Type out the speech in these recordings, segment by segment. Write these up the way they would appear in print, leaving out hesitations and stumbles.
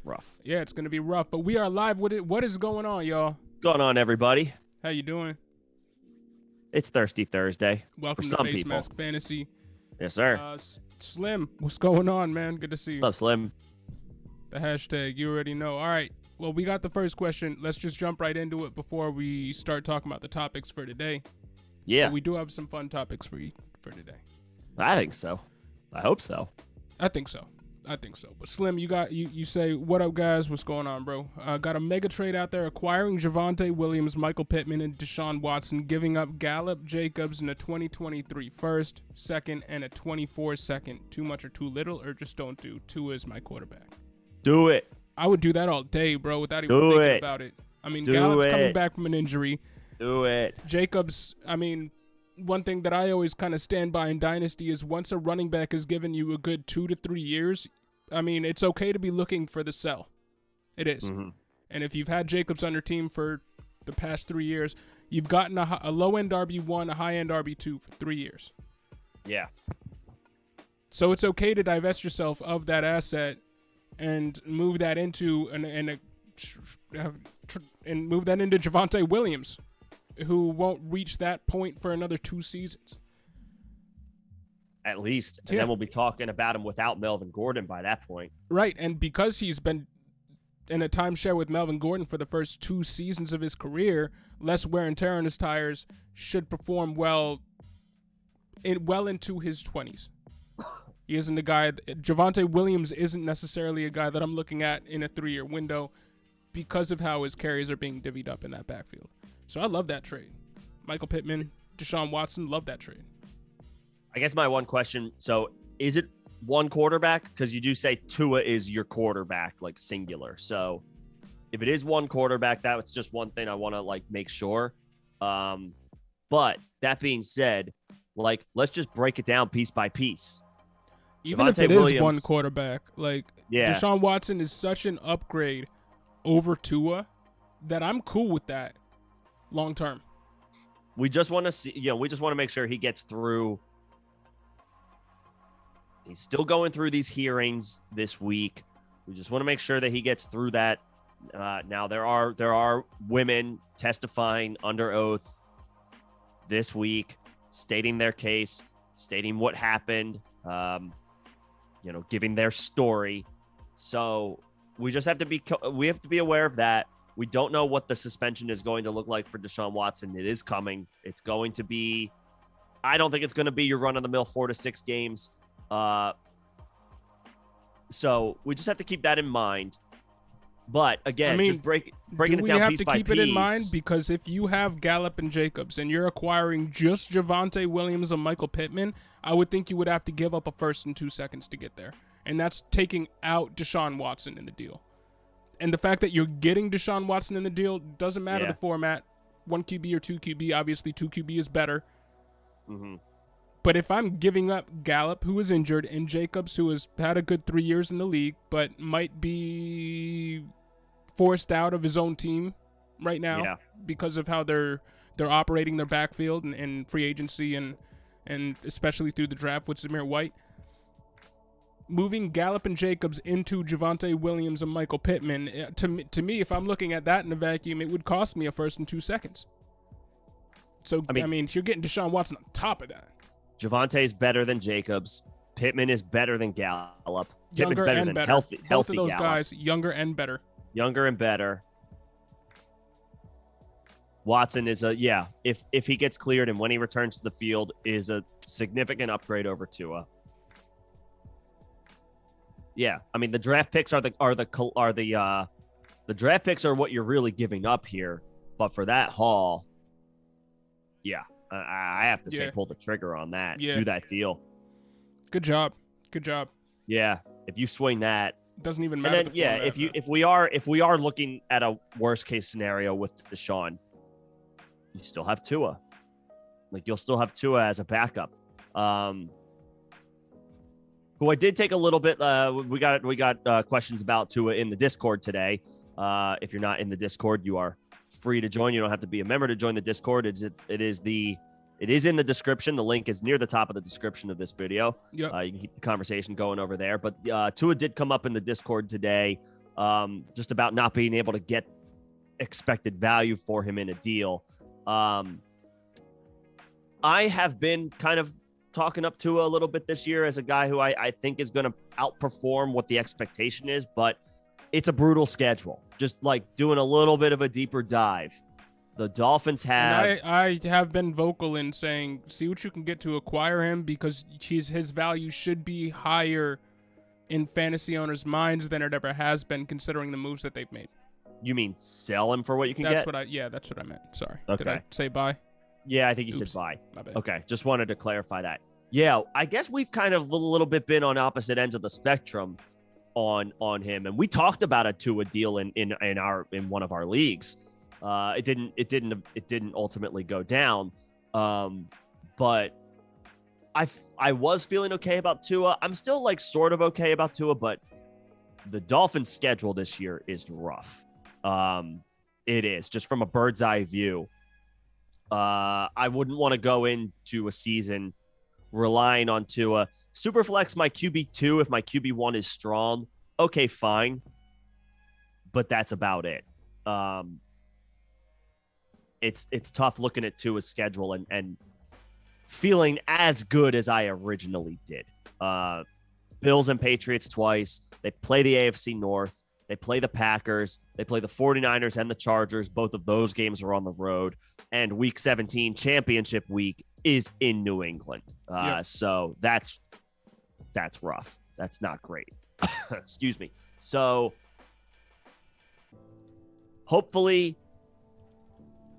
Rough. Yeah, it's going to be rough, but we are live with it. What is going on, y'all? Going on, everybody? How you doing? It's Thirsty Thursday. Welcome for to some Face people. Mask Fantasy. Yes, sir. Slim, what's going on, man? Good to see you. What's up, Slim? The hashtag, you already know. All right, well, we got the first question. Let's just jump right into it before we start talking about the topics for today. Yeah. But we do have some fun topics for you for today. I think so. I hope so. I think so. But Slim, you say, what up, guys? What's going on, bro? Got a mega trade out there acquiring Javonte Williams, Michael Pittman, and Deshaun Watson, giving up Gallup, Jacobs, and a 2023 first, second, and a 24 second. Too much or too little, or just don't do? Tua is my quarterback. Do it. I would do that all day, bro, without even thinking about it. I mean, Gallup's coming back from an injury. Do it. Jacobs, I mean, one thing that I always kind of stand by in Dynasty is once a running back has given you a good 2 to 3 years, I mean, it's okay to be looking for the sell. It is. Mm-hmm. And if you've had Jacobs on your team for the past 3 years, you've gotten a low-end RB1, a high-end RB2 for 3 years. Yeah. So it's okay to divest yourself of that asset and move that into and move that into Javonte Williams, who won't reach that point for another 2 seasons. At least. And then we'll be talking about him without Melvin Gordon by that point. Right. And because he's been in a timeshare with Melvin Gordon for the first 2 seasons of his career, less wear and tear on his tires, should perform well into his 20s. He isn't a guy. Javonte Williams isn't necessarily a guy that I'm looking at in a 3-year window because of how his carries are being divvied up in that backfield. So I love that trade. Michael Pittman, Deshaun Watson, love that trade. I guess my one question, so is it one quarterback? Because you do say Tua is your quarterback, like singular. So if it is one quarterback, that's just one thing I want to make sure. But that being said, let's just break it down piece by piece. Even if it is one quarterback, Deshaun Watson is such an upgrade over Tua that I'm cool with that long term. We just want to see, we just want to make sure he gets through. He's still going through these hearings this week. We just want to make sure that he gets through that. Now there are women testifying under oath this week, stating their case, stating what happened, giving their story. So we just have to be aware of that. We don't know what the suspension is going to look like for Deshaun Watson. It is coming. It's going to be, I don't think it's going to be your run-of-the-mill 4 to 6 games. So we just have to keep that in mind. But again, just breaking it down piece by piece. We have to keep it in mind because if you have Gallup and Jacobs and you're acquiring just Javonte Williams and Michael Pittman, I would think you would have to give up a first and 2 seconds to get there. And that's taking out Deshaun Watson in the deal. And the fact that you're getting Deshaun Watson in the deal doesn't matter the format. 1 QB or 2 QB, obviously 2 QB is better. Mm-hmm. But if I'm giving up Gallup, who is injured, and Jacobs, who has had a good 3 years in the league, but might be forced out of his own team right now because of how they're operating their backfield and free agency and especially through the draft with Zamir White, moving Gallup and Jacobs into Javonte Williams and Michael Pittman, to me, if I'm looking at that in a vacuum, it would cost me a first and 2 seconds. So, I mean, you're getting Deshaun Watson on top of that. Javonte is better than Jacobs. Pittman is better than Gallup. Younger Pittman's better and than better. healthy. Both of those Gallup. guys, younger and better. Younger and better. Watson is if he gets cleared and when he returns to the field, is a significant upgrade over Tua. Yeah, I mean the draft picks the draft picks are what you're really giving up here, but for that haul, yeah, I have to say pull the trigger on that. Yeah. Do that deal. Good job. Yeah, if you swing that, doesn't even matter. And then, if we are looking at a worst case scenario with Deshaun, you still have Tua. Like you'll still have Tua as a backup. Who I did take a little bit. We got questions about Tua in the Discord today. If you're not in the Discord, you are free to join. You don't have to be a member to join the Discord. It is in the description. The link is near the top of the description of this video. Yep. You can keep the conversation going over there. But Tua did come up in the Discord today, just about not being able to get expected value for him in a deal. I have been kind of talking up Tua a little bit this year as a guy who I think is going to outperform what the expectation is, but it's a brutal schedule. Just like doing a little bit of a deeper dive. The Dolphins have... And I have been vocal in saying, see what you can get to acquire him, because his value should be higher in fantasy owners' minds than it ever has been, considering the moves that they've made. You mean sell him for what you can get? That's what I meant. Sorry. Okay. Did I say buy? Yeah, I think you said buy. My bad. Okay, just wanted to clarify that. Yeah, I guess we've kind of a little bit been on opposite ends of the spectrum on him, and we talked about a Tua deal in one of our leagues. It didn't ultimately go down, but I was feeling okay about Tua. I'm still like sort of okay about Tua, but the Dolphins' schedule this year is rough. It is just from a bird's eye view. I wouldn't want to go into a season relying on Tua. Superflex my QB2 if my QB1 is strong. Okay, fine. But that's about it. It's tough looking at Tua's schedule and feeling as good as I originally did. Bills and Patriots twice. They play the AFC North. They play the Packers. They play the 49ers and the Chargers. Both of those games are on the road. And Week 17, championship week, is in New England. So that's rough. That's not great. Excuse me. So hopefully,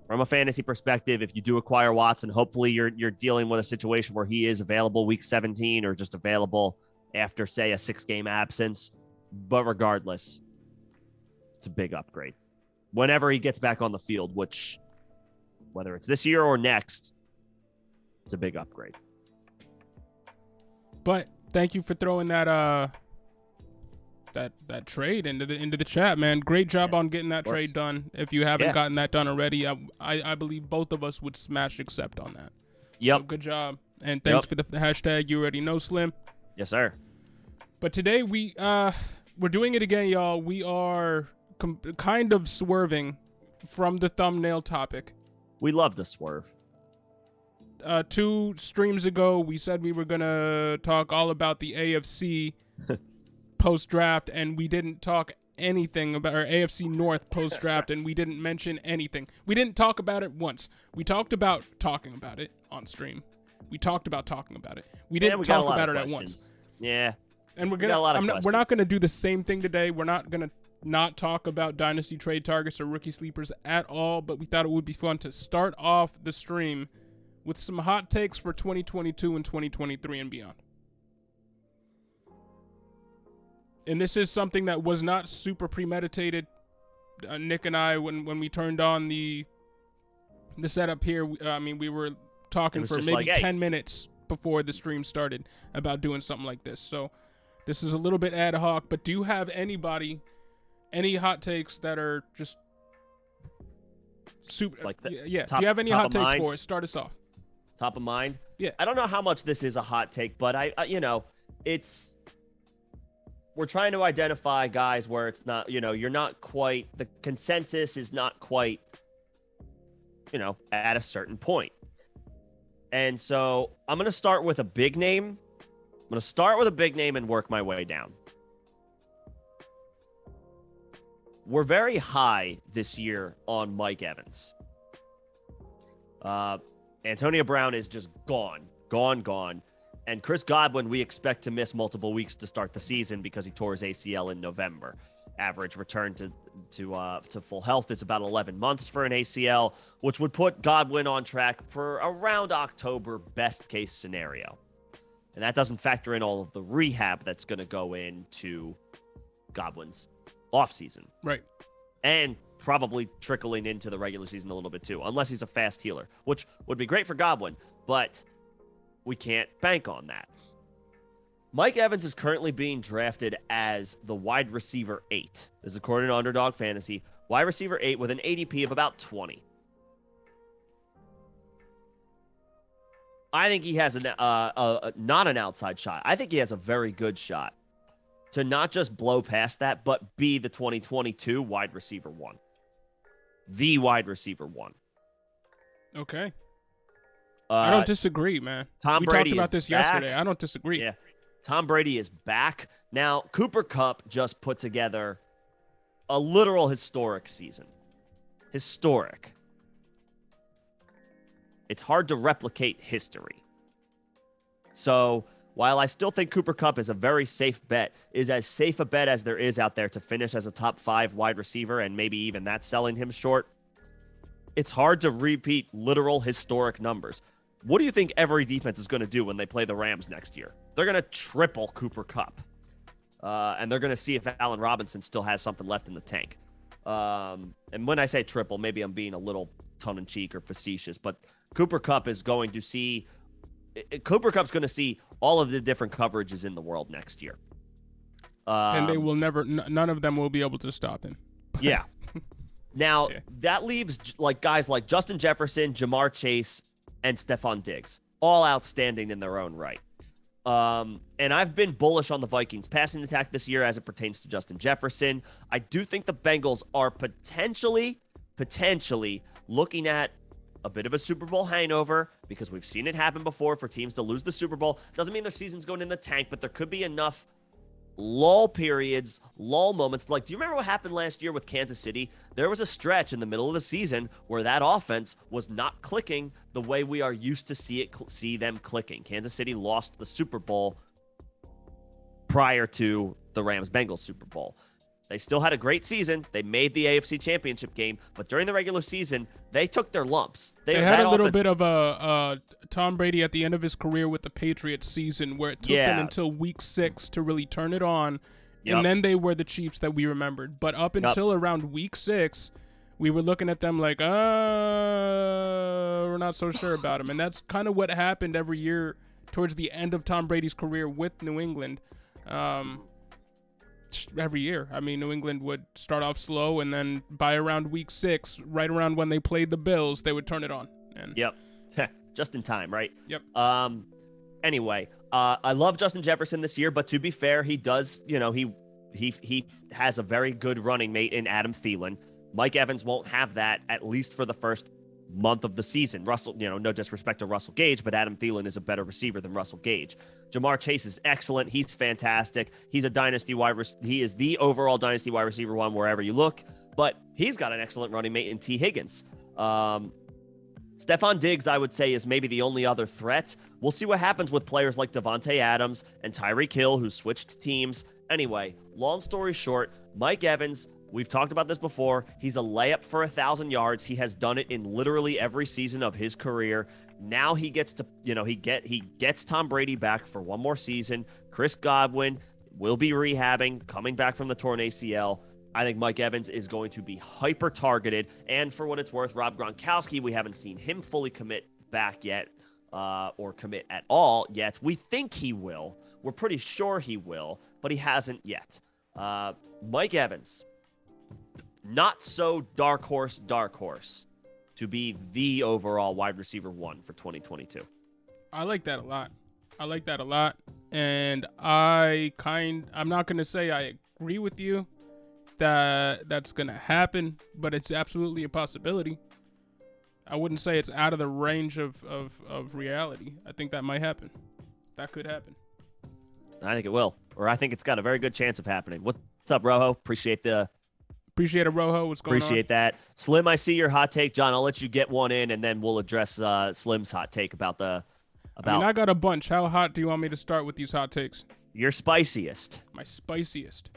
from a fantasy perspective, if you do acquire Watson, hopefully you're dealing with a situation where he is available Week 17 or just available after, say, a 6-game absence. But regardless, it's a big upgrade. Whenever he gets back on the field, which, whether it's this year or next, it's a big upgrade. But thank you for throwing that trade into the chat, man. Great job on getting that trade done. If you haven't gotten that done already, I believe both of us would smash accept on that. Yep. So good job. And thanks for the hashtag. You already know, Slim. Yes, sir. But today we're doing it again, y'all. We are kind of swerving from the thumbnail topic. We love to swerve. 2 streams ago, we said we were going to talk all about the AFC post-draft, and we didn't talk anything about our AFC North post-draft, and we didn't mention anything. We didn't talk about it once. We talked about talking about it on stream. We talked about talking about it. We didn't talk about it at once. Yeah. And we're not going to do the same thing today. We're not going to not talk about Dynasty Trade Targets or Rookie Sleepers at all, but we thought it would be fun to start off the stream with some hot takes for 2022 and 2023 and beyond. And this is something that was not super premeditated. Nick and I, when we turned on the setup here, we were talking for maybe 10 minutes before the stream started about doing something like this. So this is a little bit ad hoc, but do you have any hot takes that are just super? Like do you have any hot takes for us? Start us off. Top of mind? Yeah. I don't know how much this is a hot take, but we're trying to identify guys where it's not, you're not quite, the consensus is not quite, at a certain point. And so I'm going to start with a big name. I'm going to start with a big name and work my way down. we're very high this year on Mike Evans. Antonio Brown is just gone. And Chris Godwin, we expect to miss multiple weeks to start the season because he tore his ACL in November. Average return to full health is about 11 months for an ACL, which would put Godwin on track for around October, best case scenario. And that doesn't factor in all of the rehab that's going to go into Godwin's offseason. Right. And probably trickling into the regular season a little bit too, unless he's a fast healer, which would be great for Godwin, but we can't bank on that. Mike Evans is currently being drafted as the wide receiver 8. This is according to Underdog Fantasy. Wide receiver 8 with an ADP of about 20. I think he has not an outside shot. I think he has a very good shot to not just blow past that, but be the 2022 wide receiver 1. The wide receiver 1. Okay. I don't disagree, man. We talked about this yesterday. I don't disagree. Yeah. Tom Brady is back. Now, Cooper Kupp just put together a literal historic season. Historic. It's hard to replicate history. So, while I still think Cooper Kupp is a very safe bet, is as safe a bet as there is out there to finish as a top 5 wide receiver, and maybe even that's selling him short, it's hard to repeat literal historic numbers. What do you think every defense is going to do when they play the Rams next year? They're going to triple Cooper Kupp. And they're going to see if Allen Robinson still has something left in the tank. And when I say triple, maybe I'm being a little tongue-in-cheek or facetious, but Cooper Kupp is going to see Cooper Kupp's going to see all of the different coverages in the world next year. And they will never, none of them will be able to stop him. Yeah. Now, that leaves like guys like Justin Jefferson, Jamar Chase, and Stephon Diggs, all outstanding in their own right. And I've been bullish on the Vikings passing attack this year as it pertains to Justin Jefferson. I do think the Bengals are potentially looking at a bit of a Super Bowl hangover because we've seen it happen before for teams to lose the Super Bowl. Doesn't mean their season's going in the tank, but there could be enough lull periods, lull moments. Like, do you remember what happened last year with Kansas City? There was a stretch in the middle of the season where that offense was not clicking the way we are used to see them clicking. Kansas City lost the Super Bowl prior to the Rams-Bengals Super Bowl. They still had a great season. They made the AFC Championship game, but during the regular season, they took their lumps. They had a little bit of a Tom Brady at the end of his career with the Patriots season where it took them until week 6 to really turn it on, and then they were the Chiefs that we remembered. But up until around week 6, we were looking at them like, we're not so sure about him. And that's kind of what happened every year towards the end of Tom Brady's career with New England. Every year. I mean, New England would start off slow, and then by around week 6, right around when they played the Bills, they would turn it on. And just in time, right? Yep. Anyway, I love Justin Jefferson this year, but to be fair, he does, he has a very good running mate in Adam Thielen. Mike Evans won't have that, at least for the first month of the season. Russell, no disrespect to Russell Gage, but Adam Thielen is a better receiver than Russell Gage. Jamar Chase is excellent. He's fantastic. He's a dynasty he is the overall dynasty wide receiver 1 wherever you look, but he's got an excellent running mate in T. Higgins. Stephon Diggs, I would say, is maybe the only other threat. We'll see what happens with players like Devontae Adams and Tyreek Hill, who switched teams. Anyway, long story short, Mike Evans, we've talked about this before. He's a layup for 1,000 yards. He has done it in literally every season of his career. Now he gets to, he gets Tom Brady back for one more season. Chris Godwin will be rehabbing, coming back from the torn ACL. I think Mike Evans is going to be hyper targeted. And for what it's worth, Rob Gronkowski, we haven't seen him fully commit back yet, or commit at all yet. We think he will. We're pretty sure he will, but he hasn't yet. Mike Evans, not so dark horse to be the overall wide receiver 1 for 2022. I like that a lot. And I'm not going to say I agree with you that that's going to happen, but it's absolutely a possibility. I wouldn't say it's out of the range of reality. I think that might happen. That could happen. I think it will, or I think it's got a very good chance of happening. What's up, Rojo? Appreciate the Appreciate it, Rojo. What's going on? Appreciate that. Slim, I see your hot take. John, I'll let you get one in, and then we'll address Slim's hot take about I got a bunch. How hot do you want me to start with these hot takes? Your spiciest. My spiciest.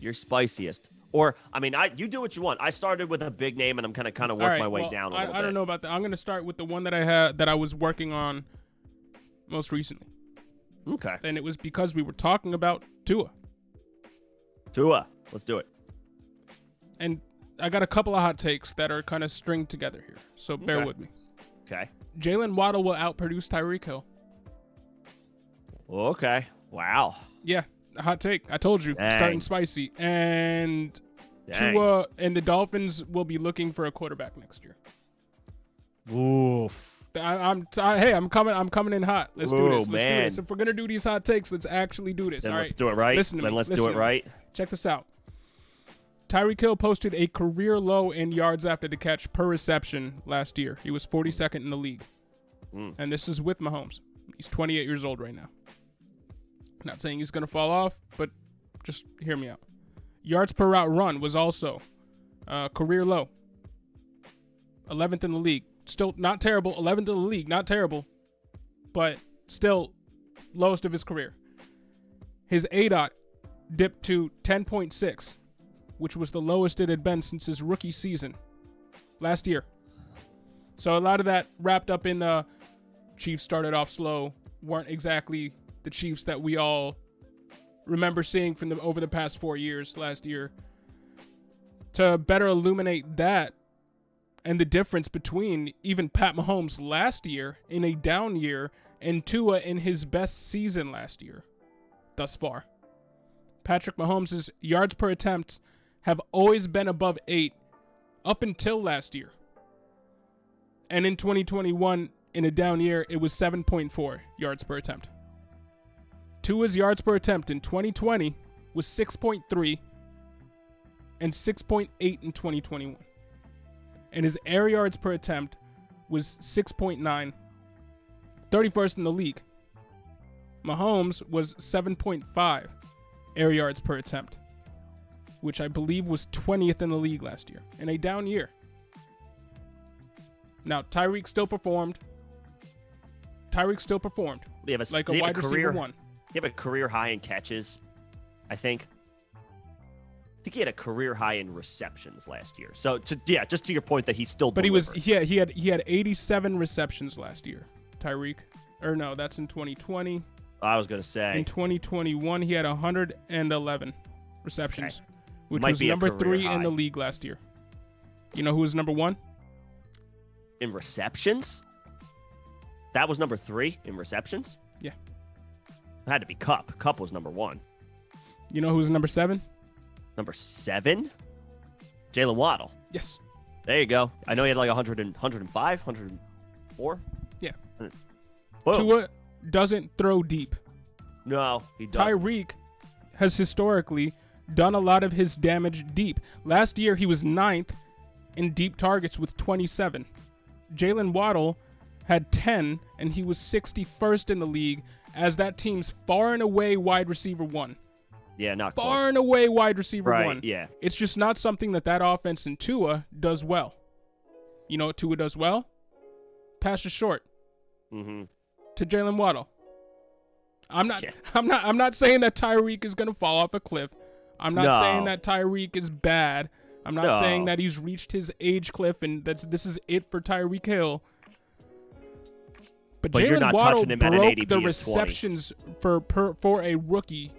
Your spiciest. Or, you do what you want. I started with a big name, and I'm kind of work my way down a little bit. I don't know about that. I'm going to start with the one that I was working on most recently. Okay. And it was because we were talking about Tua. Let's do it. And I got a couple of hot takes that are kind of stringed together here, so bear with me. Okay. Jalen Waddle will outproduce Tyreek Hill. Okay. Wow. Yeah, a hot take. I told you, Dang. starting spicy. And Tua and the Dolphins will be looking for a quarterback next year. Oof. I'm coming in hot. Let's do this. Let's do this. Man. If we're gonna do these hot takes, let's actually do this. Then all let's right? do it right. Listen to me. Let's do it right. Check this out. Tyreek Hill posted a career low in yards after the catch per reception last year. He was 42nd in the league. And this is with Mahomes. He's 28 years old right now. Not saying he's going to fall off, but just hear me out. Yards per route run was also career low. 11th in the league. Still not terrible. 11th in the league. Not terrible. But still lowest of his career. His ADOT dipped to 10.6, which was the lowest it had been since his rookie season last year. So a lot of that wrapped up in the Chiefs started off slow, weren't exactly the Chiefs that we all remember seeing from over the past 4 years last year. To better illuminate that and the difference between even Pat Mahomes last year in a down year and Tua in his best season last year thus far. Patrick Mahomes' yards per attempt have always been above 8 up until last year. And in 2021, in a down year, it was 7.4 yards per attempt. Tua's yards per attempt in 2020 was 6.3 and 6.8 in 2021. And his air yards per attempt was 6.9, 31st in the league. Mahomes was 7.5 air yards per attempt, which I believe was 20th in the league last year, in a down year. Now, Tyreek still performed. Like a wide receiver one. He have a career high in catches, I think. I think he had a career high in receptions last year. So, just to your point that he still delivered. But he had 87 receptions last year, Tyreek. Or no, that's in 2020. I was going to say. In 2021, he had 111 receptions, which Might was be number 3 high in the league last year. You know who was number 1? In receptions? That was number 3 in receptions? Yeah. It had to be Kupp. Kupp was number 1. You know who was number 7? Number 7? Jalen Waddle. Yes. There you go. I know he had like 105, 104. Yeah. Boom. Tua doesn't throw deep. No, he doesn't. Tyreek has historically done a lot of his damage deep. Last year, he was 9th in deep targets with 27. Jalen Waddle had 10, and he was 61st in the league as that team's far and away wide receiver 1. Yeah, not close. Far and away wide receiver 1. Right, yeah. It's just not something that offense in Tua does well. You know what Tua does well? Passes short. Mm-hmm. To Jalen Waddle. I'm not saying that Tyreek is going to fall off a cliff. I'm not saying that Tyreek is bad. I'm not saying that he's reached his age cliff and this is it for Tyreek Hill. But Jalen Waddle broke the receptions for a rookie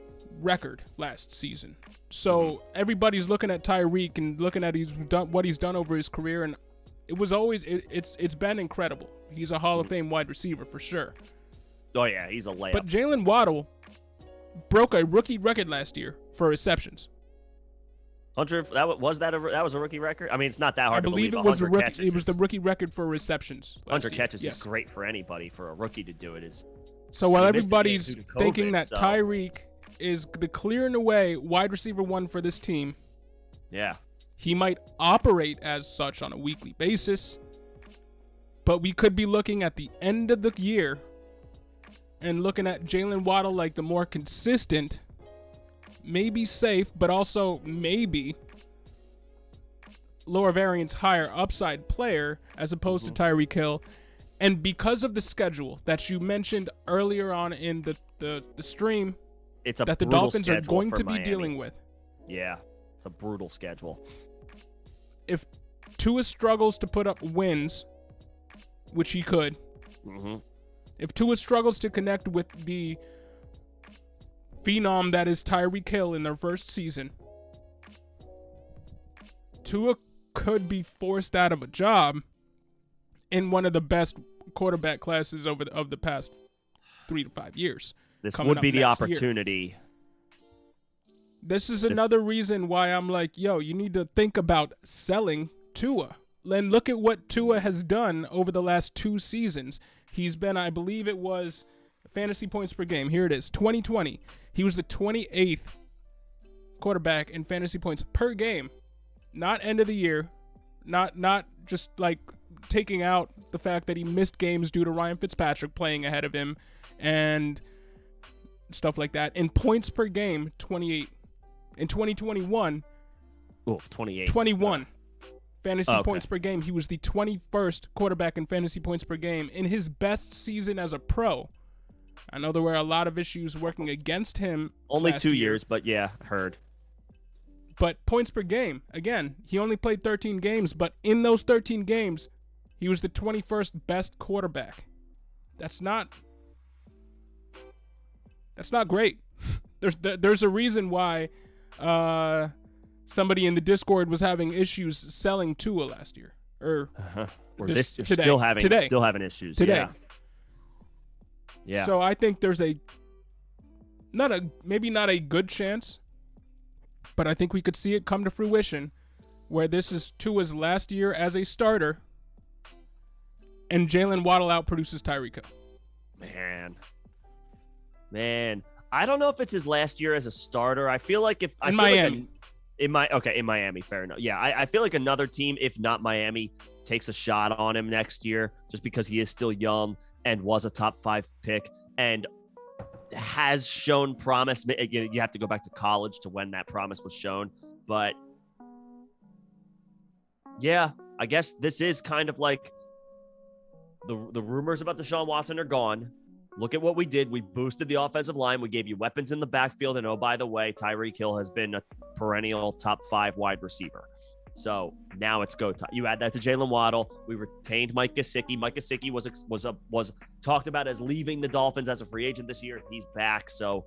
record last season. So everybody's looking at Tyreek and looking at what he's done over his career, and it's been incredible. He's a Hall of Fame wide receiver for sure. Oh yeah, he's a layup. But Jalen Waddle broke a rookie record last year for receptions. 100. That was a rookie record. I mean, it's not that hard to believe. I believe it was the rookie. It was the rookie record for receptions. 100 catches is great for anybody. For a rookie to do it is. So while everybody's thinking that Tyreek is the clear and away wide receiver 1 for this team, yeah, he might operate as such on a weekly basis, but we could be looking at the end of the year and looking at Jalen Waddle like the more consistent, maybe safe, but also maybe lower variance, higher upside player as opposed to Tyreek Hill. And because of the schedule that you mentioned earlier on in the stream, it's a that the brutal Dolphins are schedule going for to be Miami. dealing with. Yeah, it's a brutal schedule. If Tua struggles to put up wins, which he could, if Tua struggles to connect with the phenom that is Tyreek Hill in their first season, Tua could be forced out of a job in one of the best quarterback classes of the past 3 to 5 years. This would be the opportunity. This is another reason why I'm like, yo, you need to think about selling Tua. And look at what Tua has done over the last 2 seasons. He's been, I believe it was fantasy points per game. Here it is, 2020. He was the 28th quarterback in fantasy points per game. Not end of the year. Not just like taking out the fact that he missed games due to Ryan Fitzpatrick playing ahead of him and stuff like that. In points per game, 28. In 2021, 28. 21 fantasy points per game. He was the 21st quarterback in fantasy points per game in his best season as a pro. I know there were a lot of issues working against him. Only 2 years, but yeah, heard. But points per game, again, he only played 13 games, but in those 13 games, he was the 21st best quarterback. That's not great. There's a reason why somebody in the Discord was having issues selling Tua last year, or today. Still having issues today. Yeah. So I think there's maybe not a good chance, but I think we could see it come to fruition, where this is Tua's last year as a starter, and Jalen Waddle outproduces Tyreek Hill. Man. I don't know if it's his last year as a starter. I feel like in Miami. In Miami, fair enough. Yeah, I feel like another team, if not Miami, takes a shot on him next year just because he is still young and was a top 5 pick and has shown promise. You have to go back to college to when that promise was shown. But yeah, I guess this is kind of like the rumors about Deshaun Watson are gone. Look at what we did. We boosted the offensive line. We gave you weapons in the backfield. And oh, by the way, Tyreek Hill has been a perennial top 5 wide receiver. So now it's go time. You add that to Jalen Waddle. We retained Mike Gesicki. Mike Gesicki was talked about as leaving the Dolphins as a free agent this year. He's back. So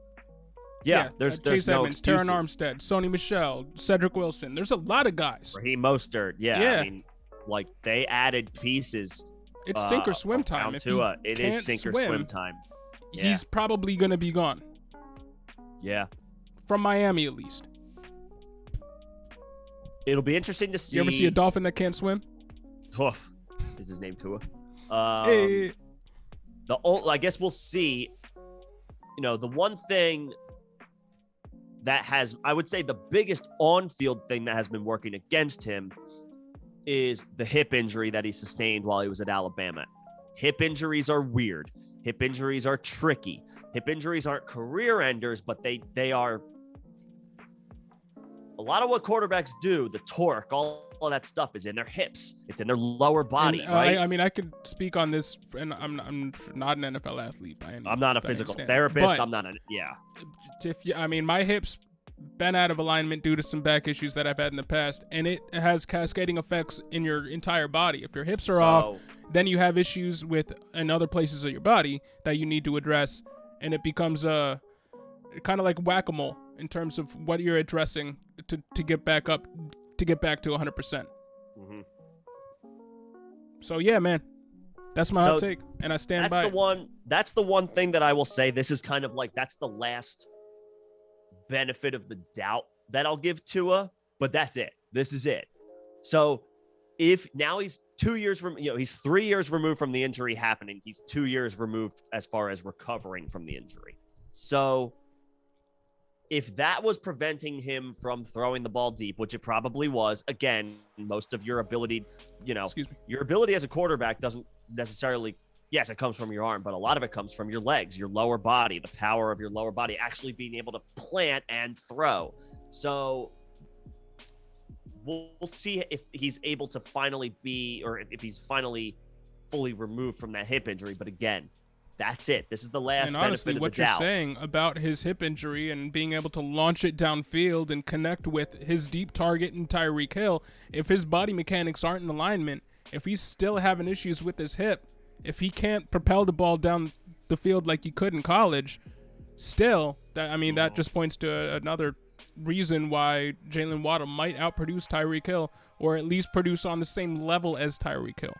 yeah, there's Chase no Edmonds, excuses. Taron Armstead, Sony Michel, Cedric Wilson. There's a lot of guys. Raheem Mostert. Yeah. I mean, like they added pieces. It's sink or swim time. It is sink or swim time. Yeah. He's probably going to be gone. Yeah. From Miami, at least. It'll be interesting to see. You ever see a dolphin that can't swim? Hoof. Is his name Tua? Hey. I guess we'll see. You know, the one thing that has, I would say the biggest on-field thing that has been working against him is the hip injury that he sustained while he was at Alabama. Hip injuries are weird. Hip injuries are tricky. Hip injuries aren't career enders, but they are a lot of what quarterbacks do. The torque, all that stuff is in their hips. It's in their lower body, right? I mean, I could speak on this, and I'm not an NFL athlete by any. I'm not a physical therapist. But I'm not my hips been out of alignment due to some back issues that I've had in the past, and it has cascading effects in your entire body. If your hips are off, then you have issues in other places of your body that you need to address, and it becomes kind of like whack-a-mole in terms of what you're addressing to get back up, to get back to 100%. Mm-hmm. So yeah, man, that's my hot take, and I stand by it. That's the one thing that I will say. This is kind of like, that's the last benefit of the doubt that I'll give Tua, but that's it. This is it. So if now he's 2 years from, he's 3 years removed from the injury happening. He's 2 years removed as far as recovering from the injury. So if that was preventing him from throwing the ball deep, which it probably was, again, most of your ability, your ability as a quarterback doesn't necessarily, yes, it comes from your arm, but a lot of it comes from your legs, your lower body, the power of your lower body actually being able to plant and throw. So we'll see if he's able to finally be, or if he's finally fully removed from that hip injury. But again, that's it. This is the last. And honestly, what you're saying about his hip injury and being able to launch it downfield and connect with his deep target and Tyreek Hill, if his body mechanics aren't in alignment, if he's still having issues with his hip, if he can't propel the ball down the field like he could in college, still, that just points to another reason why Jalen Waddle might outproduce Tyreek Hill, or at least produce on the same level as Tyreek Hill.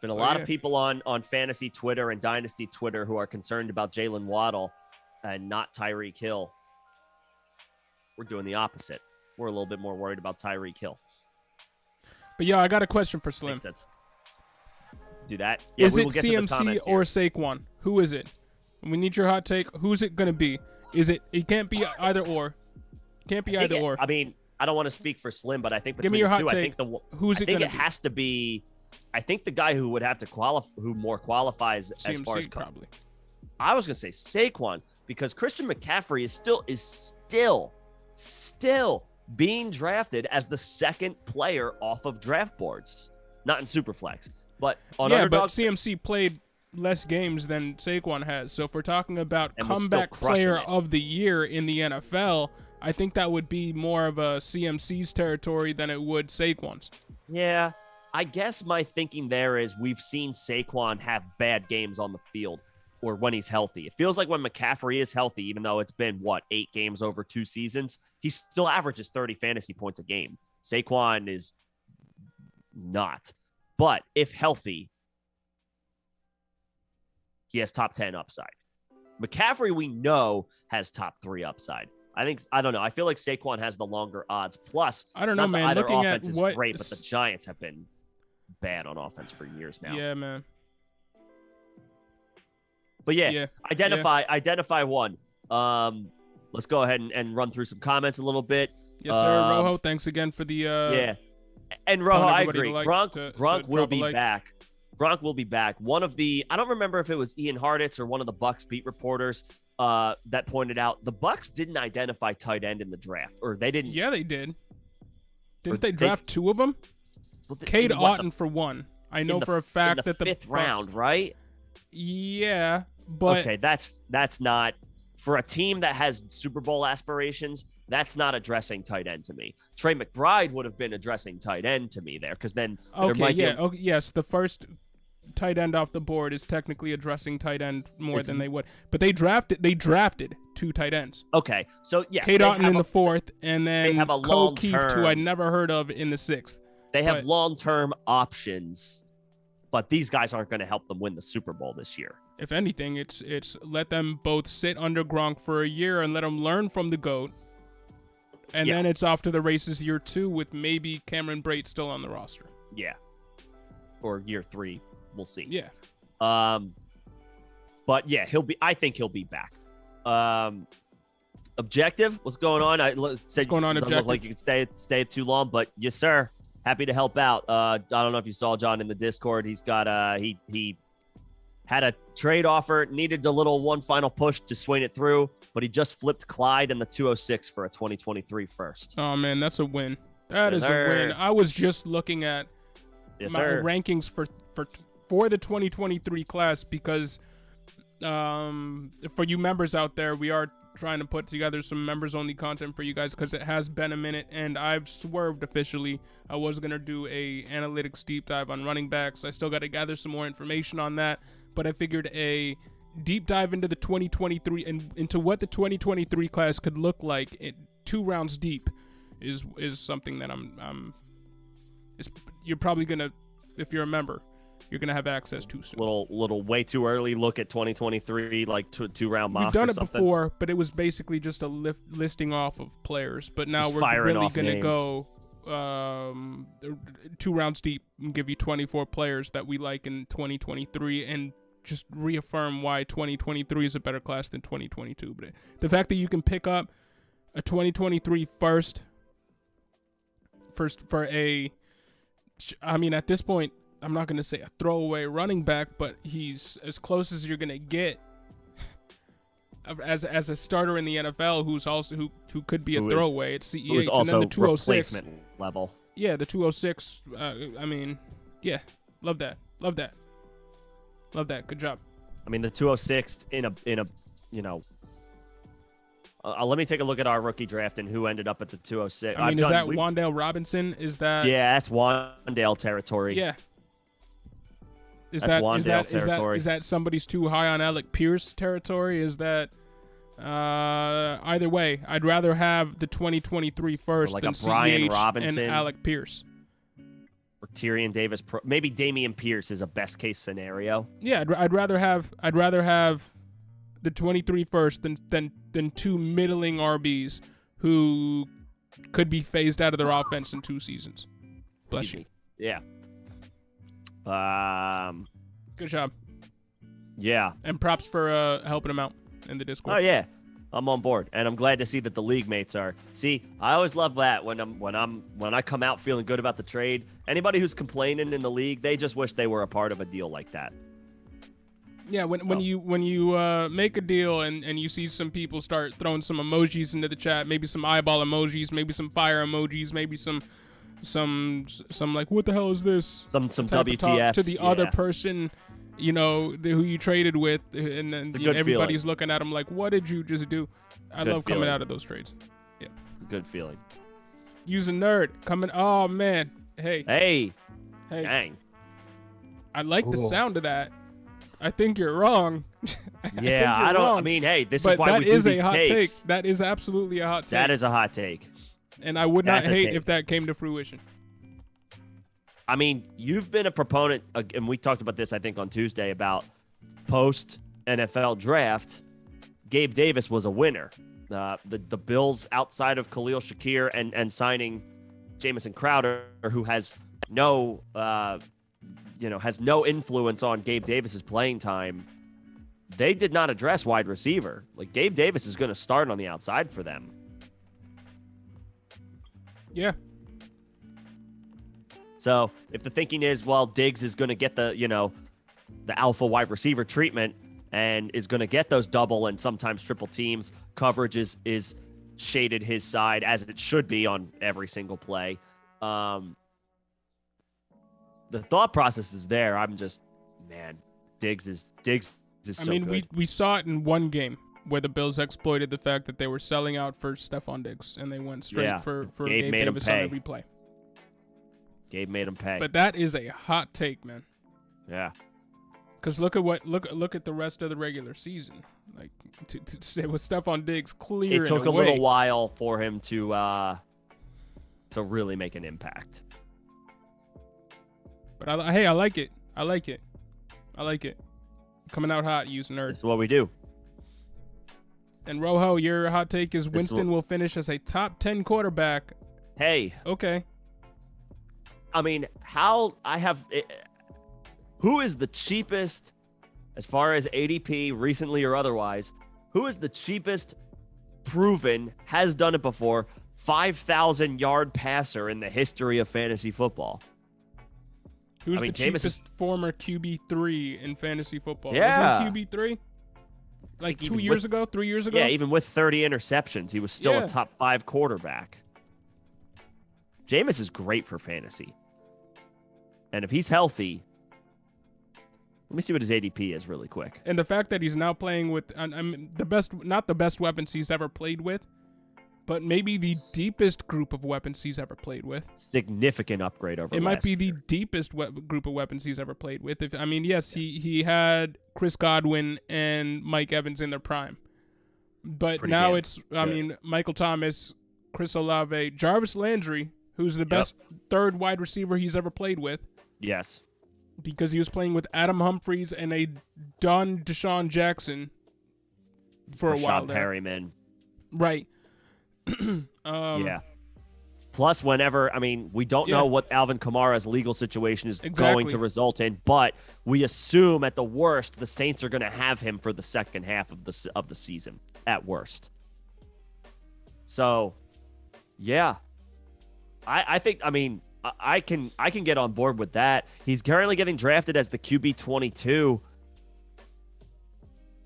There's been a lot of people on fantasy Twitter and Dynasty Twitter who are concerned about Jalen Waddle and not Tyreek Hill. We're doing the opposite. We're a little bit more worried about Tyreek Hill. But yeah, I got a question for Slim. Makes sense. Do that. Yeah, is it CMC or Saquon? Who is it? We need your hot take. Who's it going to be? Is it? It can't be either or. Can't be either or. I mean, I don't want to speak for Slim, but I think between the two, I think who's it going to be? I think it has to be. I think the guy who would have to who more qualifies CMC, as far as probably. I was going to say Saquon, because Christian McCaffrey is still being drafted as the second player off of draft boards, not in Superflex, but on Underdog. But CMC played less games than Saquon has. So if we're talking about comeback player of the year in the NFL, I think that would be more of a CMC's territory than it would Saquon's. Yeah, I guess my thinking there is we've seen Saquon have bad games on the field, or when he's healthy. It feels like when McCaffrey is healthy, even though it's been, 8 games over 2 seasons, he still averages 30 fantasy points a game. Saquon is not. But if healthy, he has top 10 upside. McCaffrey, we know, has top 3 upside. I don't know. I feel like Saquon has the longer odds. Plus, I don't know, man. Either Looking offense at is great, but the Giants have been bad on offense for years now. Yeah, man. But identify one. Let's go ahead and run through some comments a little bit. Yes, sir. Rojo, thanks again for the yeah. And Rojo, I agree. Gronk will be back. Gronk will be back. One of the, I don't remember if it was Ian Harditz or one of the Bucs beat reporters that pointed out the Bucs didn't identify tight end in the draft, or they didn't. Yeah, they did. Didn't they draft 2 of them? Cade Otton for 1. I know for a fact that the 5th round, right? Yeah, but okay, that's not for a team that has Super Bowl aspirations. That's not addressing tight end to me. Trey McBride would have been addressing tight end to me there, because then yes, the first tight end off the board is technically addressing tight end more than they would. But they drafted 2 tight ends. Okay, so yes, Cade Otton in the 4th, and then they have a O'Keefe, who I never heard of, in the 6th. They have long-term options, but these guys aren't going to help them win the Super Bowl this year. If anything, it's let them both sit under Gronk for a year and let them learn from the GOAT. And then it's off to the races year 2 with maybe Cameron Brate still on the roster. Yeah. Or year 3. We'll see. Yeah. But yeah, I think he'll be back. Objective, what's going on? What's going on, Objective? Look like you could stay too long, but yes, sir. Happy to help out. I don't know if you saw John in the Discord. He's got he had a trade offer, needed a little one final push to swing it through, but he just flipped Clyde and the 206 for a 2023 first. Oh man, that's a win. That is a win. I was just looking at my rankings for the 2023 class, because for you members out there, we are trying to put together some members only content for you guys, because it has been a minute and I've swerved officially. I was going to do a analytics deep dive on running backs. I still got to gather some more information on that, but I figured a deep dive into the 2023 and into what the 2023 class could look like 2 rounds deep is something that you're probably going to, if you're a member, you're going to have access to soon. Little way too early look at 2023, like 2-round mock. We've done it before, but it was basically just a listing off of players. But now we're really going to go 2 rounds deep and give you 24 players that we like in 2023 and just reaffirm why 2023 is a better class than 2022. But the fact that you can pick up a 2023 first for at this point, I'm not going to say a throwaway running back, but he's as close as you're going to get as a starter in the NFL who's also who could be a throwaway at CEH. Who's also and then the 206 replacement level. Yeah, the 206. I mean, yeah, love that. Good job. I mean, the 206 in a you know. Let me take a look at our rookie draft and who ended up at the 206. I mean, is that Wan'Dale Robinson? Is that? Yeah, that's Wan'Dale territory. Yeah. Is that somebody's too high on Alec Pierce territory? Is that either way? I'd rather have the 2023 first like than a Brian CEH Robinson and Alec Pierce. Or Tyrion Davis. Maybe Damian Pierce is a best case scenario. Yeah, I'd rather have the 23 first than two middling RBs who could be phased out of their offense in 2 seasons. Bless you. Yeah. Good job. Yeah. And props for helping him out in the Discord. Oh yeah. I'm on board, and I'm glad to see that the league mates are. See, I always love that when I come out feeling good about the trade. Anybody who's complaining in the league, they just wish they were a part of a deal like that. Yeah, when you make a deal and you see some people start throwing some emojis into the chat, maybe some eyeball emojis, maybe some fire emojis, maybe some like, what the hell is this? Some WTFs to the other person, you know, who you traded with, and then everybody's looking at them like, what did you just do? I love coming out of those trades. Yeah, good feeling. Use a nerd coming. Oh man, hey, dang. I like the sound of that. I think you're wrong. Yeah, I don't. Wrong. I mean, hey, this but is why we do these hot takes. Take. That is absolutely a hot take. That is a hot take. And I would not hate if that came to fruition. I mean, you've been a proponent, and we talked about this, I think, on Tuesday about post-NFL draft. Gabe Davis was a winner. The Bills, outside of Khalil Shakir and signing Jamison Crowder, who has no influence on Gabe Davis's playing time, they did not address wide receiver. Like, Gabe Davis is going to start on the outside for them. Yeah. So if the thinking is, well, Diggs is going to get the alpha wide receiver treatment and is going to get those double and sometimes triple teams, coverage is shaded his side, as it should be on every single play. The thought process is there. I'm just, man, Diggs is so good. I mean, we saw it in one game where the Bills exploited the fact that they were selling out for Stephon Diggs, and they went straight for Gabe Davis on every play. Gabe made him pay. But that is a hot take, man. Yeah. Because look at the rest of the regular season. Like, to say with Stephon Diggs clear. It took a little while for him to really make an impact. But I like it. I like it. Coming out hot, use nerd. That's what we do. And Rojo, your hot take is Winston will finish as a top 10 quarterback. Hey. Okay. I mean, who is the cheapest, as far as ADP, recently or otherwise, who is the cheapest, proven, has done it before, 5,000-yard passer in the history of fantasy football? Who's the cheapest former QB3 in fantasy football? Yeah. Wasn't he QB3? Like 3 years ago? Yeah, even with 30 interceptions, he was still a top 5 quarterback. Jameis is great for fantasy. And if he's healthy, let me see what his ADP is really quick. And the fact that he's now playing with not the best weapons he's ever played with, but maybe the deepest group of weapons he's ever played with. Significant upgrade over. It might be the deepest group of weapons he's ever played with. Yes, he had Chris Godwin and Mike Evans in their prime, but pretty now it's Michael Thomas, Chris Olave, Jarvis Landry, who's the best third wide receiver he's ever played with. Yes. Because he was playing with Adam Humphries and a done Deshaun Jackson for a while there. Perryman. Right. Yeah. Plus, we don't know what Alvin Kamara's legal situation is going to result in, but we assume at the worst the Saints are going to have him for the second half of the season at worst. So, yeah. I think I can get on board with that. He's currently getting drafted as the QB 22.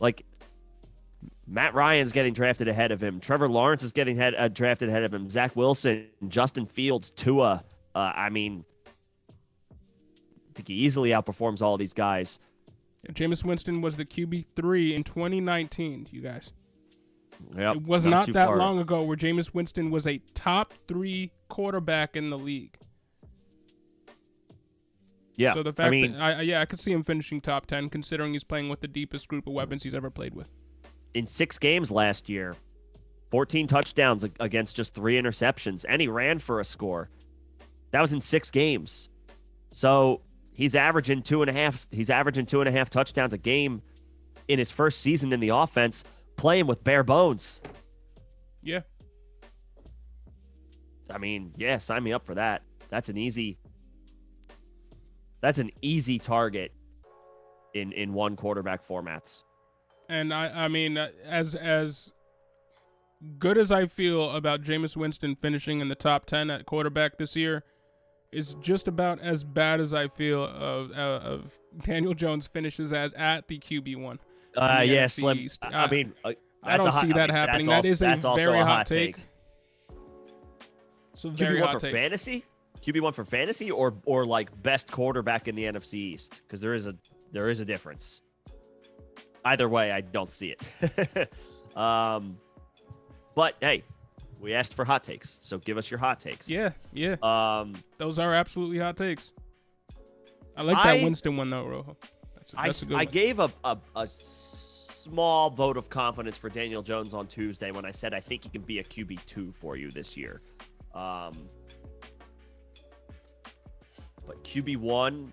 Like, Matt Ryan's getting drafted ahead of him. Trevor Lawrence is getting drafted ahead of him. Zach Wilson, Justin Fields, Tua. I think he easily outperforms all of these guys. Jameis Winston was the QB3 in 2019, you guys. Yep, it was not that long ago where Jameis Winston was a top 3 quarterback in the league. Yeah. So the fact that I could see him finishing top 10 considering he's playing with the deepest group of weapons he's ever played with. In 6 games last year, 14 touchdowns against just 3 interceptions, and he ran for a score. That was in 6 games. So he's averaging 2.5. He's averaging 2.5 touchdowns a game in his first season in the offense, playing with bare bones. Yeah. I mean, yeah, sign me up for that. That's an easy target in one quarterback formats. And I mean, as good as I feel about Jameis Winston finishing in the top 10 at quarterback this year, is just about as bad as I feel of Daniel Jones finishes as at the QB1. Yeah, Slim. East. I mean, I don't see that happening. That is a very hot take. So very QB1 hot for take. fantasy? QB1 for fantasy or like best quarterback in the NFC East? Because there is a difference. Either way, I don't see it. But hey, we asked for hot takes, so give us your hot takes. Yeah. Those are absolutely hot takes. I like that Winston one though, Rojo. That's a good one. I gave a small vote of confidence for Daniel Jones on Tuesday when I said I think he can be a QB2 for you this year. But QB1,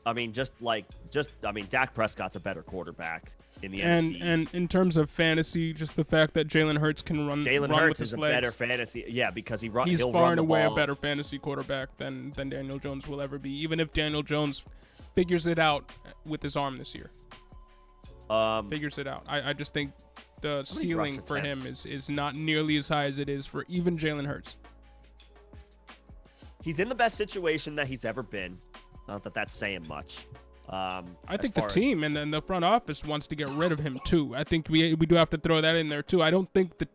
I mean, Dak Prescott's a better quarterback in the NFC. And in terms of fantasy, just the fact that Jalen Hurts can run. Jalen Hurts is a better fantasy, because he's far and away a better fantasy quarterback than Daniel Jones will ever be. Even if Daniel Jones figures it out with his arm this year, figures it out. I just think the ceiling for him is not nearly as high as it is for even Jalen Hurts. He's in the best situation that he's ever been. Not that that's saying much. I think the team and then the front office wants to get rid of him too. I think we do have to throw that in there too. I don't think that.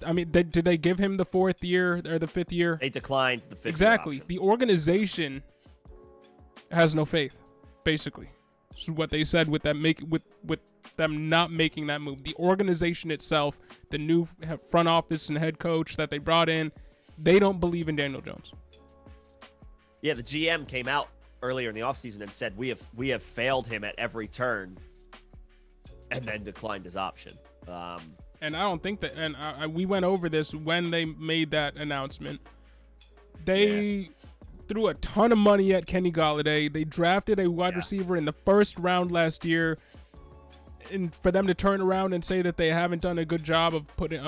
I mean, did they give him the 4th year or the 5th year? They declined the 5th Exactly. year option. The organization has no faith. Basically, this is what they said with them with them not making that move. The organization itself, the new front office and head coach that they brought in, they don't believe in Daniel Jones. Yeah, the GM came out earlier in the offseason and said we have failed him at every turn, and then declined his option. And I don't think that. And we went over this when they made that announcement. They threw a ton of money at Kenny Golladay. They drafted a wide receiver in the 1st round last year, and for them to turn around and say that they haven't done a good job of putting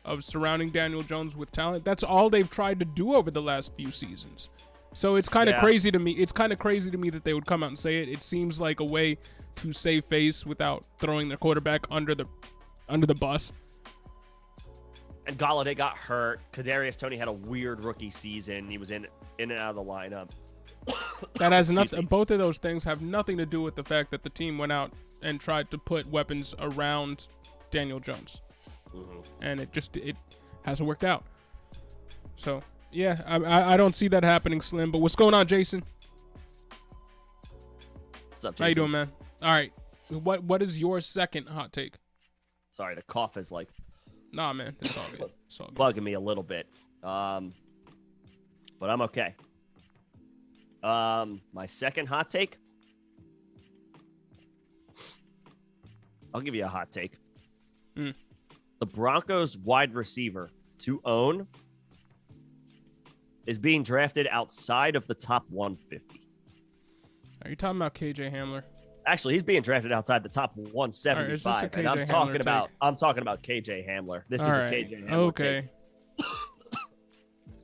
of surrounding Daniel Jones with talent. That's all they've tried to do over the last few seasons. So it's kind of crazy to me. It's kind of crazy to me that they would come out and say it. It seems like a way to save face without throwing their quarterback under the bus. And Golladay got hurt. Kadarius Toney had a weird rookie season. He was in and out of the lineup. That has nothing. Both of those things have nothing to do with the fact that the team went out and tried to put weapons around Daniel Jones. Mm-hmm. And it hasn't worked out. So yeah, I don't see that happening, Slim. But what's going on, Jason? What's up, Jason? How you doing, man? All right. What is your second hot take? Sorry, the cough is like. Nah, man, it's all good. It's all good. Bugging me a little bit, but I'm okay. My second hot take. I'll give you a hot take. The Broncos wide receiver to own is being drafted outside of the top 150. Are you talking about KJ Hamler? Actually, he's being drafted outside the top 175. Right, and I'm talking about KJ Hamler. This is a KJ Hamler. Okay. Take.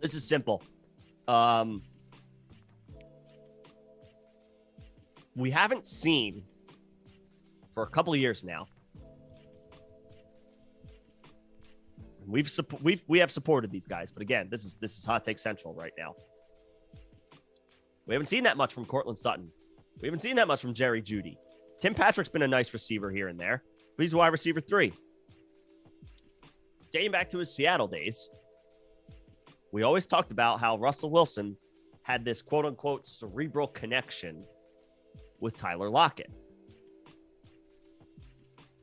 This is simple. We haven't seen for a couple of years now. We have supported these guys, but again, this is hot take central right now. We haven't seen that much from Cortland Sutton. We haven't seen that much from Jerry Jeudy. Tim Patrick's been a nice receiver here and there. but he's wide receiver 3. Dating back to his Seattle days, we always talked about how Russell Wilson had this quote-unquote cerebral connection with Tyler Lockett.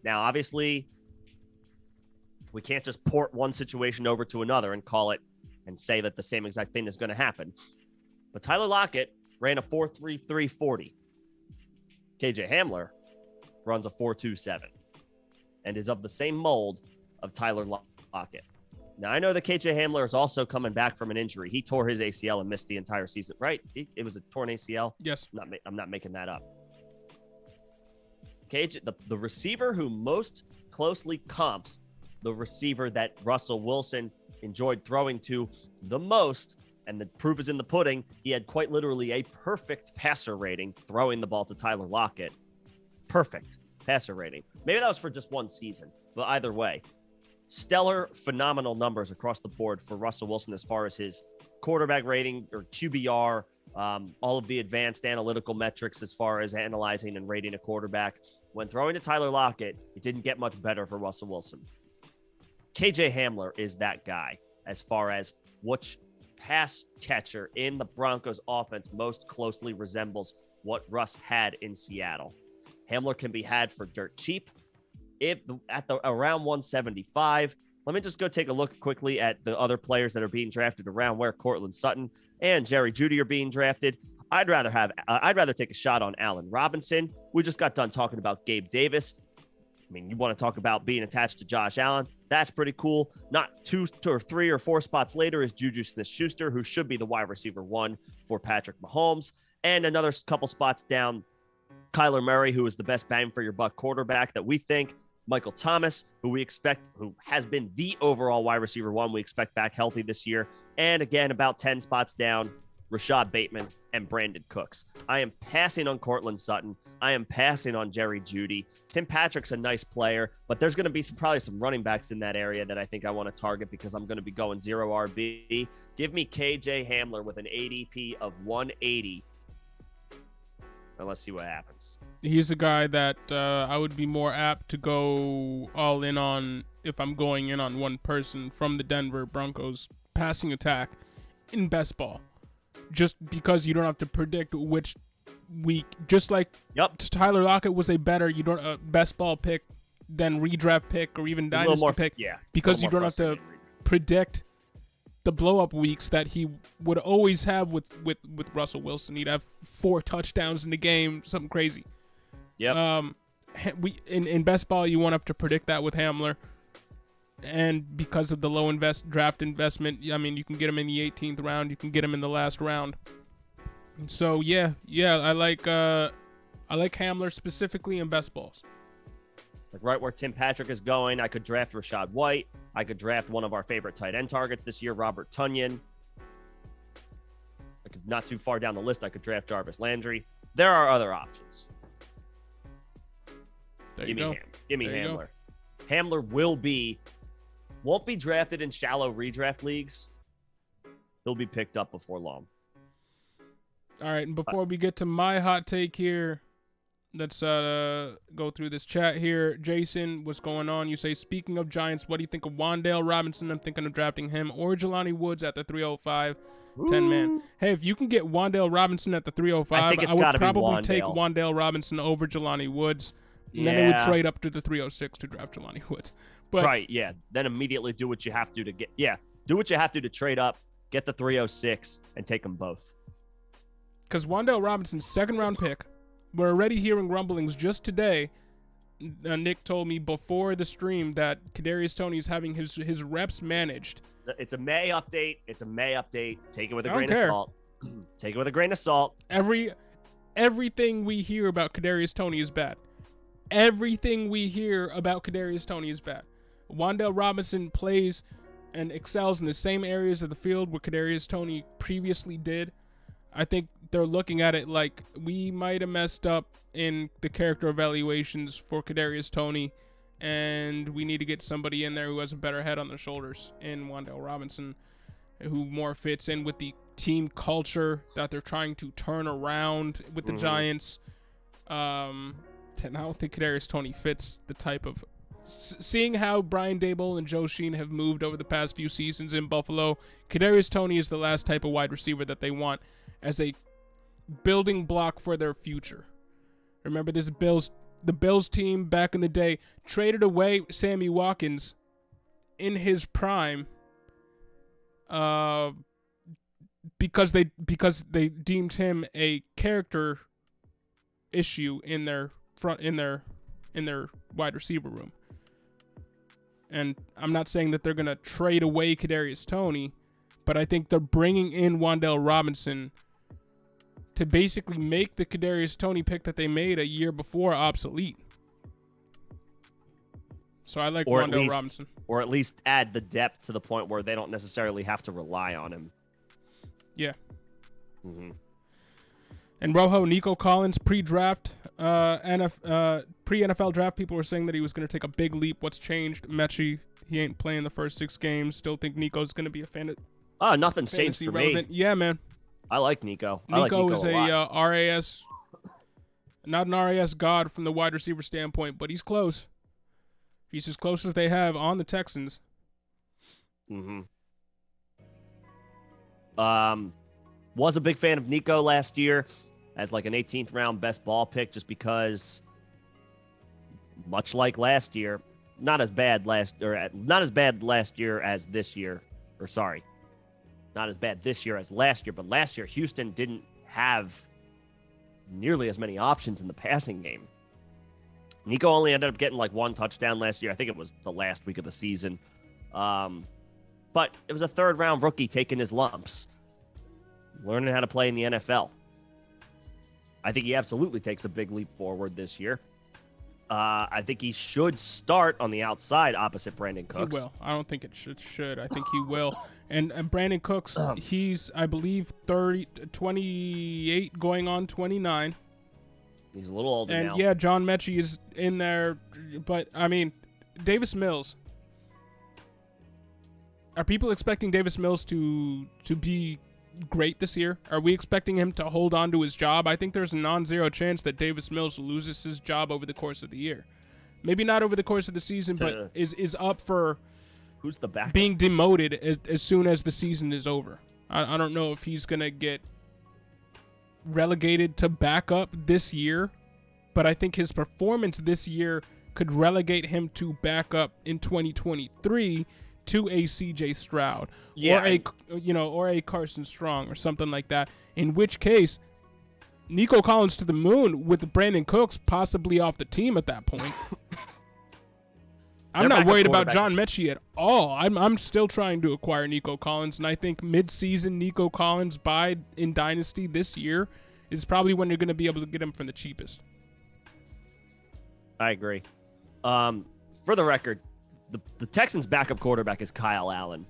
Now, obviously, we can't just port one situation over to another and call it and say that the same exact thing is going to happen. But Tyler Lockett ran a 4.33 40. KJ Hamler runs a 4.27 and is of the same mold of Tyler Lockett. Now, I know that KJ Hamler is also coming back from an injury. He tore his ACL and missed the entire season, right? It was a torn ACL? Yes. I'm not making that up. KJ, the receiver who most closely comps the receiver that Russell Wilson enjoyed throwing to the most, and the proof is in the pudding, he had quite literally a perfect passer rating throwing the ball to Tyler Lockett. Perfect passer rating. Maybe that was for just one season, but either way, stellar, phenomenal numbers across the board for Russell Wilson as far as his quarterback rating or QBR, all of the advanced analytical metrics as far as analyzing and rating a quarterback. When throwing to Tyler Lockett, it didn't get much better for Russell Wilson. KJ Hamler is that guy as far as which pass catcher in the Broncos offense most closely resembles what Russ had in Seattle. Hamler can be had for dirt cheap. If at the around 175, let me just go take a look quickly at the other players that are being drafted around where Cortland Sutton and Jerry Jeudy are being drafted. I'd rather take a shot on Allen Robinson. We just got done talking about Gabe Davis. I mean, you want to talk about being attached to Josh Allen. That's pretty cool. Not 2 or 3 or 4 spots later is Juju Smith-Schuster, who should be the wide receiver 1 for Patrick Mahomes. And another couple spots down, Kyler Murray, who is the best bang for your buck quarterback that we think. Michael Thomas, who has been the overall wide receiver 1 we expect back healthy this year. And again, about 10 spots down, Rashad Bateman and Brandon Cooks. I am passing on Cortland Sutton. I am passing on Jerry Jeudy. Tim Patrick's a nice player, but there's going to be probably some running backs in that area that I think I want to target because I'm going to be going 0 RB. Give me KJ Hamler with an ADP of 180. And let's see what happens. He's a guy that I would be more apt to go all in on if I'm going in on one person from the Denver Broncos passing attack in best ball. Just because you don't have to predict which week, just like Tyler Lockett was a better best ball pick than redraft pick or even dynasty pick, because you don't have to predict the blow up weeks that he would always have with Russell Wilson. He'd have 4 touchdowns in the game, something crazy. In best ball you won't have to predict that with Hamler. And because of the low draft investment, I mean, you can get him in the 18th round. You can get him in the last round. So yeah, I like Hamler specifically in best balls. Like right where Tim Patrick is going, I could draft Rachaad White. I could draft one of our favorite tight end targets this year, Robert Tonyan. Not too far down the list, I could draft Jarvis Landry. There are other options. Give me Hamler. Hamler won't be drafted in shallow redraft leagues. He'll be picked up before long. All right, and before we get to my hot take here, let's go through this chat here. Jason, what's going on? You say, speaking of Giants, what do you think of Wan'Dale Robinson? I'm thinking of drafting him or Jelani Woods at the 305. 10-man. Hey, if you can get Wan'Dale Robinson at the 305, I would probably take Wan'Dale Robinson over Jelani Woods. And then it would trade up to the 306 to draft Jelani Woods. But, right, yeah. Then immediately do what you have to get. Yeah, do what you have to trade up, get the 306, and take them both. Because Wan'Dale Robinson's second-round pick, we're already hearing rumblings just today. Nick told me before the stream that Kadarius Toney's having his reps managed. It's a May update. Take it with a grain of salt. Take it with a grain of salt. Everything we hear about Kadarius Toney is bad. Everything we hear about Kadarius Toney is bad. Wan'Dale Robinson plays and excels in the same areas of the field where Kadarius Toney previously did. I think they're looking at it like we might have messed up in the character evaluations for Kadarius Toney, and we need to get somebody in there who has a better head on their shoulders in Wan'Dale Robinson, who more fits in with the team culture that they're trying to turn around with the Giants. And I don't think Kadarius Toney fits the type of... Seeing how Brian Daboll and Joe Sheen have moved over the past few seasons in Buffalo, Kadarius Toney is the last type of wide receiver that they want as a building block for their future. Remember, the Bills team back in the day traded away Sammy Watkins in his prime because they deemed him a character issue in their wide receiver room. And I'm not saying that they're going to trade away Kadarius Toney, but I think they're bringing in Wan'Dale Robinson to basically make the Kadarius Toney pick that they made a year before obsolete. So I like Wan'Dale Robinson. Or at least add the depth to the point where they don't necessarily have to rely on him. Yeah. Mm-hmm. And Rojo, Nico Collins, pre-draft, pre-NFL draft, people were saying that he was going to take a big leap. What's changed? Mechie, he ain't playing the first 6 games. Still think Nico's going to be a fan of... Oh, nothing's changed for relevant. Me. Yeah, man. I like Nico. Nico is a RAS, not an RAS god from the wide receiver standpoint, but he's close. He's as close as they have on the Texans. Mm-hmm. Was a big fan of Nico last year as like an 18th round best ball pick, just because, much like last year, not as bad last year as this year, or sorry, not as bad this year as last year, but last year Houston didn't have nearly as many options in the passing game. Nico only ended up getting like 1 touchdown last year. I think it was the last week of the season. But it was a 3rd round rookie taking his lumps, learning how to play in the NFL. I think he absolutely takes a big leap forward this year. I think he should start on the outside opposite Brandon Cooks. He will. I don't think it should. I think he will. And Brandon Cooks, he's, I believe, 28 going on 29. He's a little older now. And, yeah, John Mechie is in there. But, I mean, Davis Mills. Are people expecting Davis Mills to be great this year? Are we expecting him to hold on to his job? I think there's a non-zero chance that Davis Mills loses his job over the course of the year. Maybe not over the course of the season, but is up for who's the backup? Being demoted as soon as the season is over. I don't know if he's going to get relegated to backup this year, but I think his performance this year could relegate him to backup in 2023 to a CJ Stroud, or a Carson Strong or something like that. In which case, Nico Collins to the moon with Brandon Cooks possibly off the team at that point. I'm not worried about John Mechie at all. I'm still trying to acquire Nico Collins, and I think mid-season Nico Collins in Dynasty this year is probably when you're going to be able to get him for the cheapest. I agree. For the record, the Texans' backup quarterback is Kyle Allen.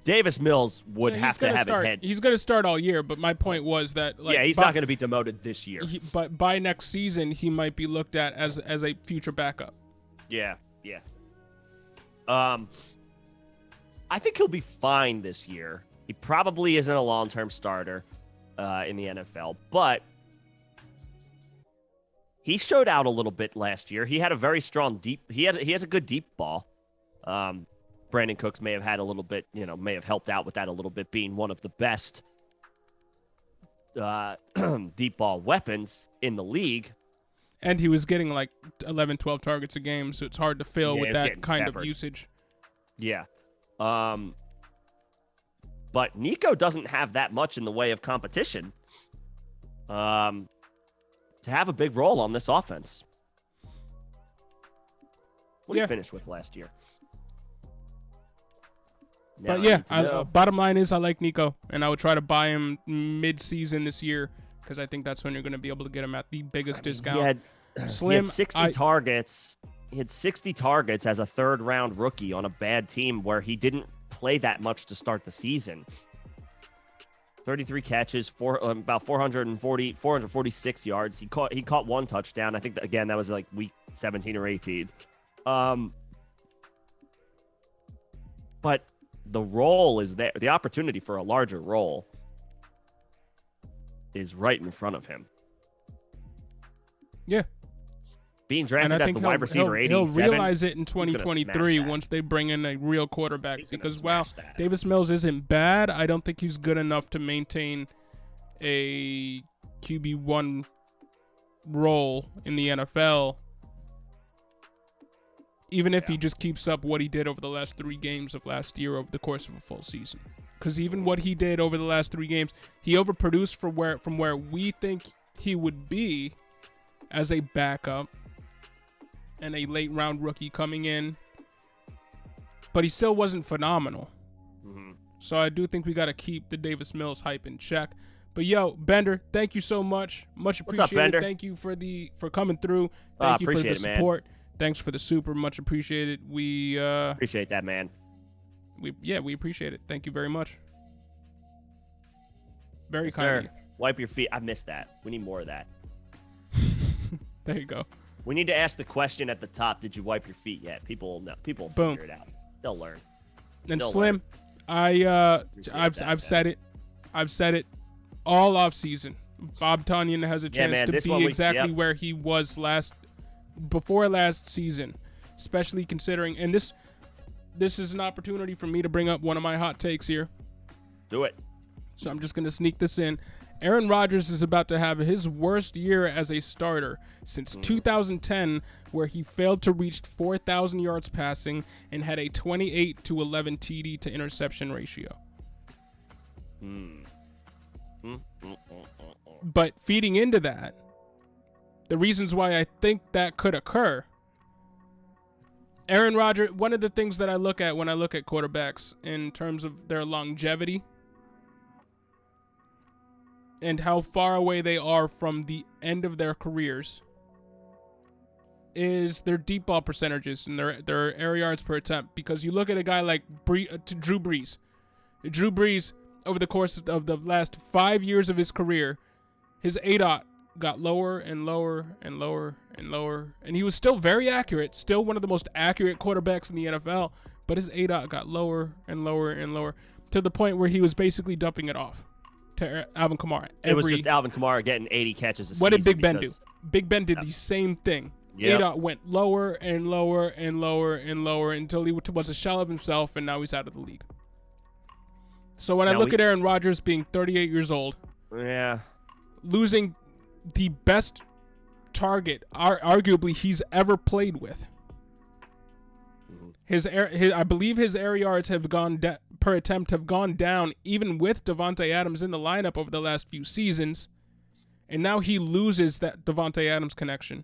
Davis Mills would have to have his head. He's going to start all year, but my point was that... he's not going to be demoted this year. But by next season, he might be looked at as a future backup. Yeah. I think he'll be fine this year. He probably isn't a long-term starter in the NFL, but he showed out a little bit last year. He had a very strong deep. He has a good deep ball. Brandon Cooks may have had a little bit, may have helped out with that a little bit, being one of the best deep ball weapons in the league. And he was getting like 11, 12 targets a game, so it's hard to fill with that kind of usage. Yeah. But Nico doesn't have that much in the way of competition to have a big role on this offense. What did he finish with last year? But bottom line is I like Nico, and I would try to buy him mid-season this year because I think that's when you're going to be able to get him at the biggest discount. He had 60 targets. He had 60 targets as a 3rd-round rookie on a bad team where he didn't play that much to start the season. 33 catches, about 446 yards. He caught 1 touchdown. I think that was like week 17 or 18. But the role is there. The opportunity for a larger role is right in front of him. Yeah. being drafted at the wide receiver 87. He'll realize it in 2023 once they bring in a real quarterback. Because while Davis Mills isn't bad, I don't think he's good enough to maintain a QB1 role in the NFL. Even if he just keeps up what he did over the last 3 games of last year over the course of a full season. Because even what he did over the last 3 games, he overproduced from where we think he would be as a backup and a late round rookie coming in. But he still wasn't phenomenal. Mm-hmm. So I do think we got to keep the Davis Mills hype in check. But yo, Bender, thank you so much. Much appreciated. What's up, Bender? Thank you for coming through. Thank you for the support. Man. Thanks for the super. Much appreciated. We appreciate that, man. We appreciate it. Thank you very much. Very yes, kind sir. of you. Wipe your feet. I missed that. We need more of that. There you go. We need to ask the question at the top. Did you wipe your feet yet? People know. People will figure it out. They'll learn. And Slim, I've said it. I've said it all off season. Bob Tonyan has a chance to be exactly where he was before last season, especially considering. And this is an opportunity for me to bring up one of my hot takes here. Do it. So I'm just going to sneak this in. Aaron Rodgers is about to have his worst year as a starter since 2010, where he failed to reach 4,000 yards passing and had a 28-11 TD to interception ratio. But feeding into that, the reasons why I think that could occur, Aaron Rodgers, one of the things that I look at when I look at quarterbacks in terms of their longevity and how far away they are from the end of their careers, is their deep ball percentages and their air yards per attempt. Because you look at a guy like Drew Brees. Drew Brees, over the course of the last 5 years of his career, his ADOT got lower and lower and lower and lower. And he was still very accurate, still one of the most accurate quarterbacks in the NFL. But his ADOT got lower and lower and lower to the point where he was basically dumping it off to Alvin Kamara. It was just Alvin Kamara getting 80 catches a season. What did Big Ben do? Big Ben did the same thing. Yep. ADOT went lower and lower and lower and lower until he was a shell of himself, and now he's out of the league. So when I look at Aaron Rodgers being 38 years old, losing the best target, arguably, he's ever played with, I believe his air yards have gone per attempt have gone down, even with Davante Adams in the lineup over the last few seasons, and now he loses that Davante Adams connection.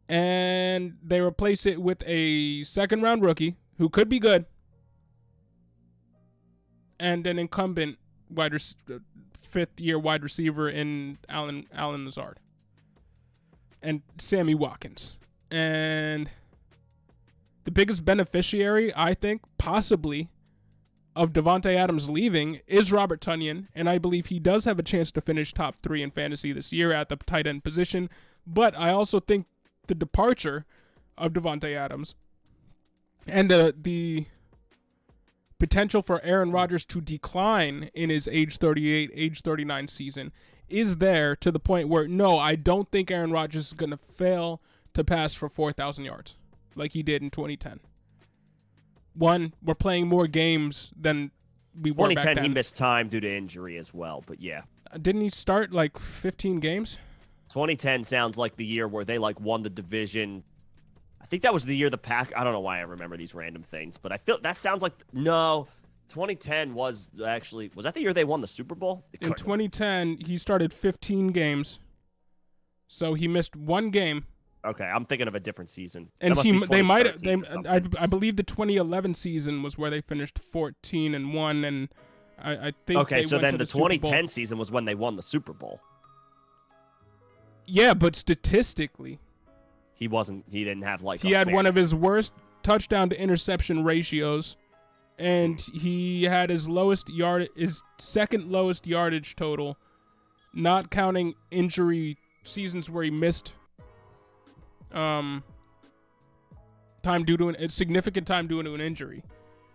And they replace it with a second-round rookie who could be good, and an incumbent fifth-year wide receiver in Allen Lazard and Sammy Watkins. And the biggest beneficiary, I think, possibly, of Davante Adams leaving is Robert Tonyan, and I believe he does have a chance to finish top 3 in fantasy this year at the tight end position. But I also think the departure of Davante Adams and the potential for Aaron Rodgers to decline in his age 38, age 39 season is there, to the point where, no, I don't think Aaron Rodgers is going to fail to pass for 4,000 yards like he did in 2010. One, we're playing more games than we were back then. 2010, he missed time due to injury as well, but yeah. Didn't he start like 15 games? 2010 sounds like the year where they won the division. I think that was the year the Pack. I don't know why I remember these random things, but I feel that sounds like 2010 was that the year they won the Super Bowl? In 2010, he started 15 games, so he missed one game. Okay, I'm thinking of a different season. And I believe the 2011 season was where they finished 14-1, and I think. Okay, so then the 2010 season was when they won the Super Bowl. Yeah, but statistically, he didn't have he had one of his worst touchdown to interception ratios, and he had his second lowest yardage total, not counting injury seasons where he missed significant time due to an injury.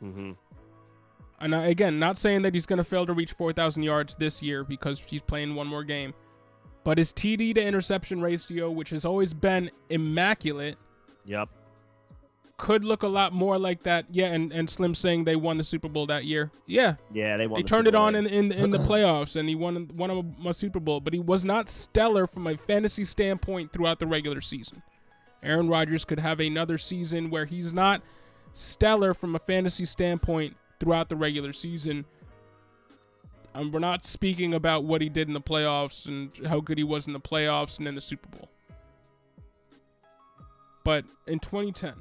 Mm-hmm. And again, not saying that he's going to fail to reach 4,000 yards this year because he's playing one more game. But his TD to interception ratio, which has always been immaculate, yep, could look a lot more like that. Yeah, and Slim saying they won the Super Bowl that year. Yeah, they won. They turned it on in the playoffs, and he won a Super Bowl. But he was not stellar from a fantasy standpoint throughout the regular season. Aaron Rodgers could have another season where he's not stellar from a fantasy standpoint throughout the regular season. We're not speaking about what he did in the playoffs and how good he was in the playoffs and in the Super Bowl. But in 2010, I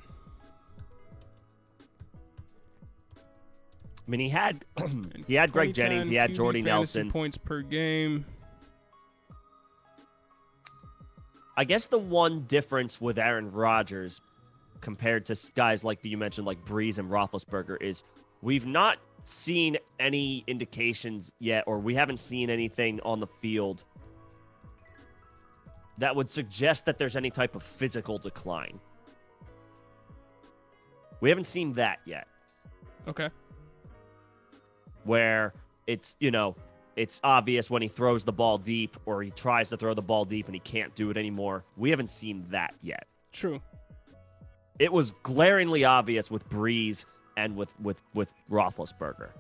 mean, he had Greg Jennings, he had Jordy Nelson. Points per game. I guess the one difference with Aaron Rodgers compared to guys like you mentioned, like Breeze and Roethlisberger, is we've not seen any indications yet, or we haven't seen anything on the field that would suggest that there's any type of physical decline. We haven't seen that yet. Okay. Where it's, it's obvious when he throws the ball deep or he tries to throw the ball deep and he can't do it anymore. We haven't seen that yet. True. It was glaringly obvious with Breeze and with Roethlisberger.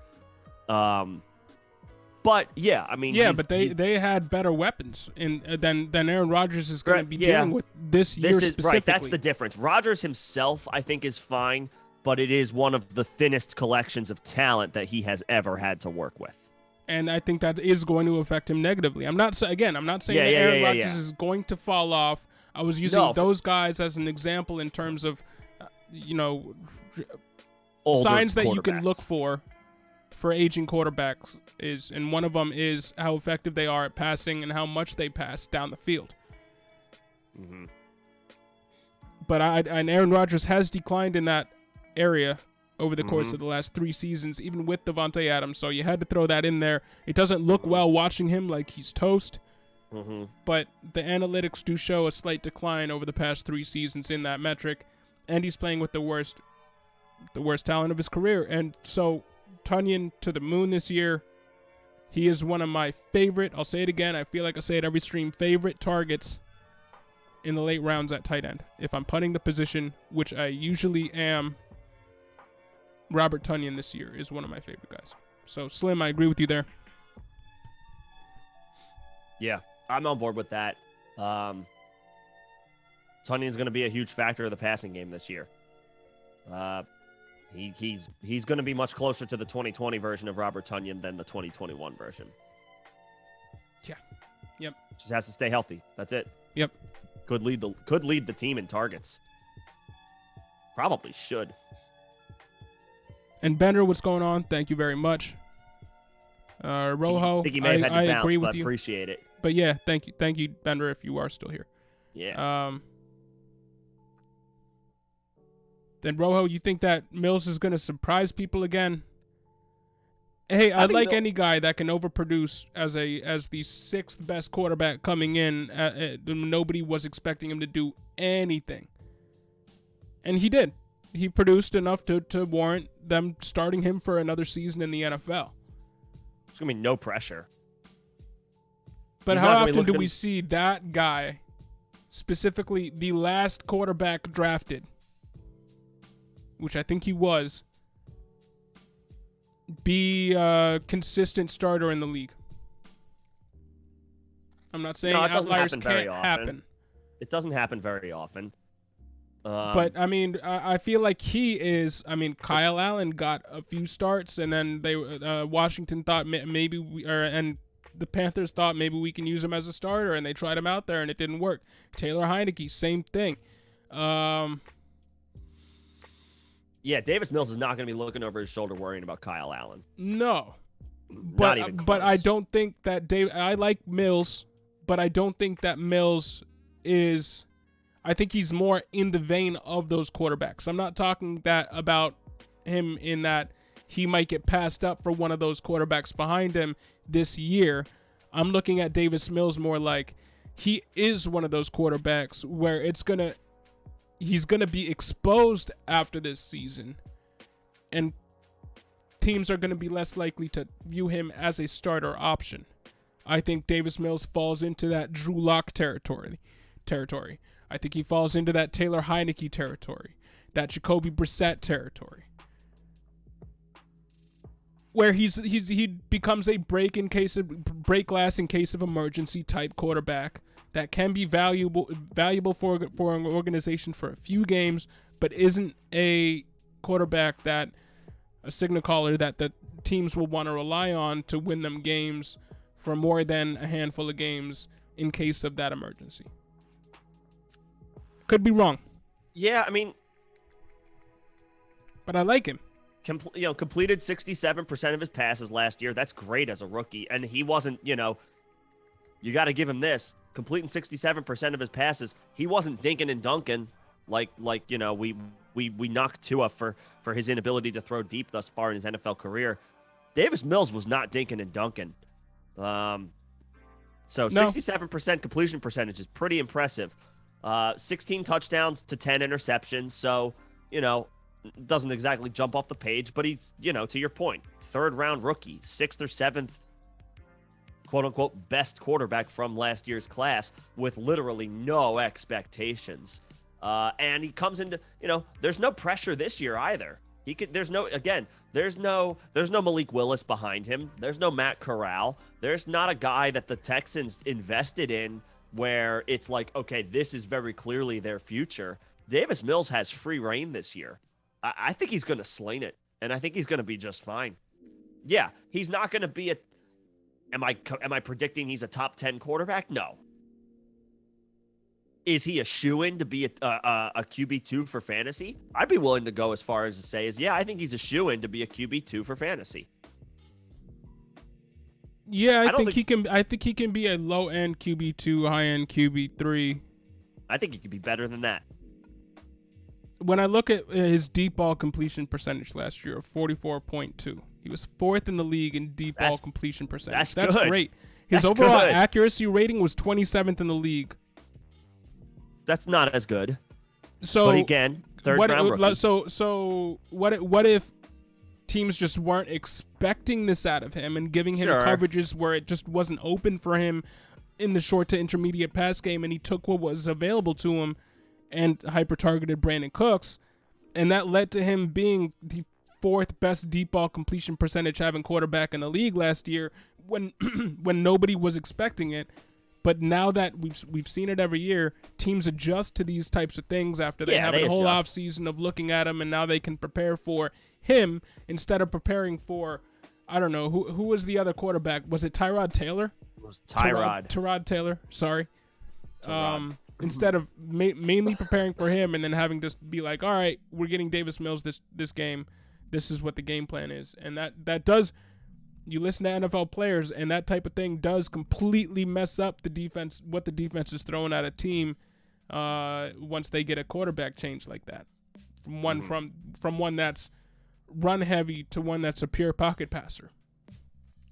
But yeah, I mean, but they had better weapons than Aaron Rodgers is going to be dealing with this year specifically. Right, that's the difference. Rodgers himself, I think, is fine, but it is one of the thinnest collections of talent that he has ever had to work with. And I think that is going to affect him negatively. I'm not saying that Aaron Rodgers is going to fall off. I was using those guys as an example in terms of, signs that you can look for aging quarterbacks and one of them is how effective they are at passing and how much they pass down the field. Mm-hmm. But Aaron Rodgers has declined in that area over the course of the last 3 seasons, even with Devontae Adams. So you had to throw that in there. It doesn't look well watching him like he's toast. Mm-hmm. But the analytics do show a slight decline over the past 3 seasons in that metric, and he's playing with the worst talent of his career. And so Tonyan to the moon this year. He is one of my favorite, I'll say it again, I feel like I say it every stream, favorite targets in the late rounds at tight end. If I'm putting the position, which I usually am, Robert Tonyan this year is one of my favorite guys. So Slim, I agree with you there. Yeah, I'm on board with that. Tonyan's going to be a huge factor of the passing game this year. He's going to be much closer to the 2020 version of Robert Tonyan than the 2021 version. Yeah. Yep. Just has to stay healthy. That's it. Yep. Could lead the team in targets. Probably should. And Bender, what's going on? Thank you very much. Rojo, I think he may have had to bounce, agree with but you. Appreciate it. But yeah, thank you, Bender, if you are still here. Yeah. Then Rojo, you think that Mills is going to surprise people again? Hey, I like any guy that can overproduce as the 6th best quarterback coming in. Nobody was expecting him to do anything, and he did. He produced enough to warrant them starting him for another season in the NFL. There's going to be no pressure. But how often do we see that guy, specifically the last quarterback drafted, which I think he was, be a consistent starter in the league? I'm not saying outliers can't happen. It doesn't happen very often. But, I mean, I feel like he is. I mean, Kyle Allen got a few starts, and then Washington thought and the Panthers thought maybe we can use him as a starter, and they tried him out there, and it didn't work. Taylor Heineke, same thing. Yeah, Davis Mills is not going to be looking over his shoulder worrying about Kyle Allen. No. Not even close. But I don't think that I like Mills, but I don't think that Mills is... I think he's more in the vein of those quarterbacks. I'm not talking that about him in that he might get passed up for one of those quarterbacks behind him this year. I'm looking at Davis Mills more like he is one of those quarterbacks where he's gonna be exposed after this season, and teams are gonna be less likely to view him as a starter option. I think Davis Mills falls into that Drew Lock territory. I think he falls into that Taylor Heineke territory, that Jacoby Brissett territory, where he becomes a break glass in case of emergency type quarterback that can be valuable for an organization for a few games, but isn't a quarterback that a signal caller that the teams will want to rely on to win them games for more than a handful of games in case of that emergency. Could be wrong. Yeah, I mean, but I like him. Completed 67% of his passes last year. That's great as a rookie. And he wasn't, you got to give him this. Completing 67% of his passes, he wasn't dinking and dunking like we knocked Tua for his inability to throw deep thus far in his NFL career. Davis Mills was not dinking and dunking. So 67% completion percentage is pretty impressive. 16 touchdowns to 10 interceptions. So, doesn't exactly jump off the page, but he's, to your point, 3rd round rookie, 6th or 7th, quote unquote, best quarterback from last year's class with literally no expectations. And he comes into, there's no pressure this year either. There's no Malik Willis behind him. There's no Matt Corral. There's not a guy that the Texans invested in where it's like, okay, this is very clearly their future. Davis Mills has free reign this year. I think he's going to sling it, and I think he's going to be just fine. Yeah, he's not going to be am I predicting he's a top 10 quarterback? No. Is he a shoo-in to be a QB2 for fantasy? I'd be willing to go as far as to say yeah, I think he's a shoo-in to be a QB2 for fantasy. Yeah, I think he can be a low-end QB2, high-end QB3. I think he could be better than that. When I look at his deep ball completion percentage last year of 44.2, he was 4th in the league in deep ball completion percentage. That's good. Great. His overall accuracy rating was 27th in the league. That's not as good. So, but again, 3rd round rookie. So what if teams just weren't expecting this out of him and giving him coverages where it just wasn't open for him in the short to intermediate pass game, and he took what was available to him and hyper-targeted Brandon Cooks, and that led to him being the 4th best deep ball completion percentage having quarterback in the league last year when when nobody was expecting it. But now that we've seen it every year, teams adjust to these types of things after they have a whole offseason of looking at him, and now they can prepare for him instead of preparing for, I don't know, who was the other quarterback? Was it Tyrod Taylor? It was Tyrod. Tyrod Taylor, sorry. Instead of mainly preparing for him and then having to be like, all right, we're getting Davis Mills this game. This is what the game plan is. And that does, you listen to NFL players, and that type of thing does completely mess up the defense, what the defense is throwing at a team once they get a quarterback change like that. From one that's run heavy to one that's a pure pocket passer.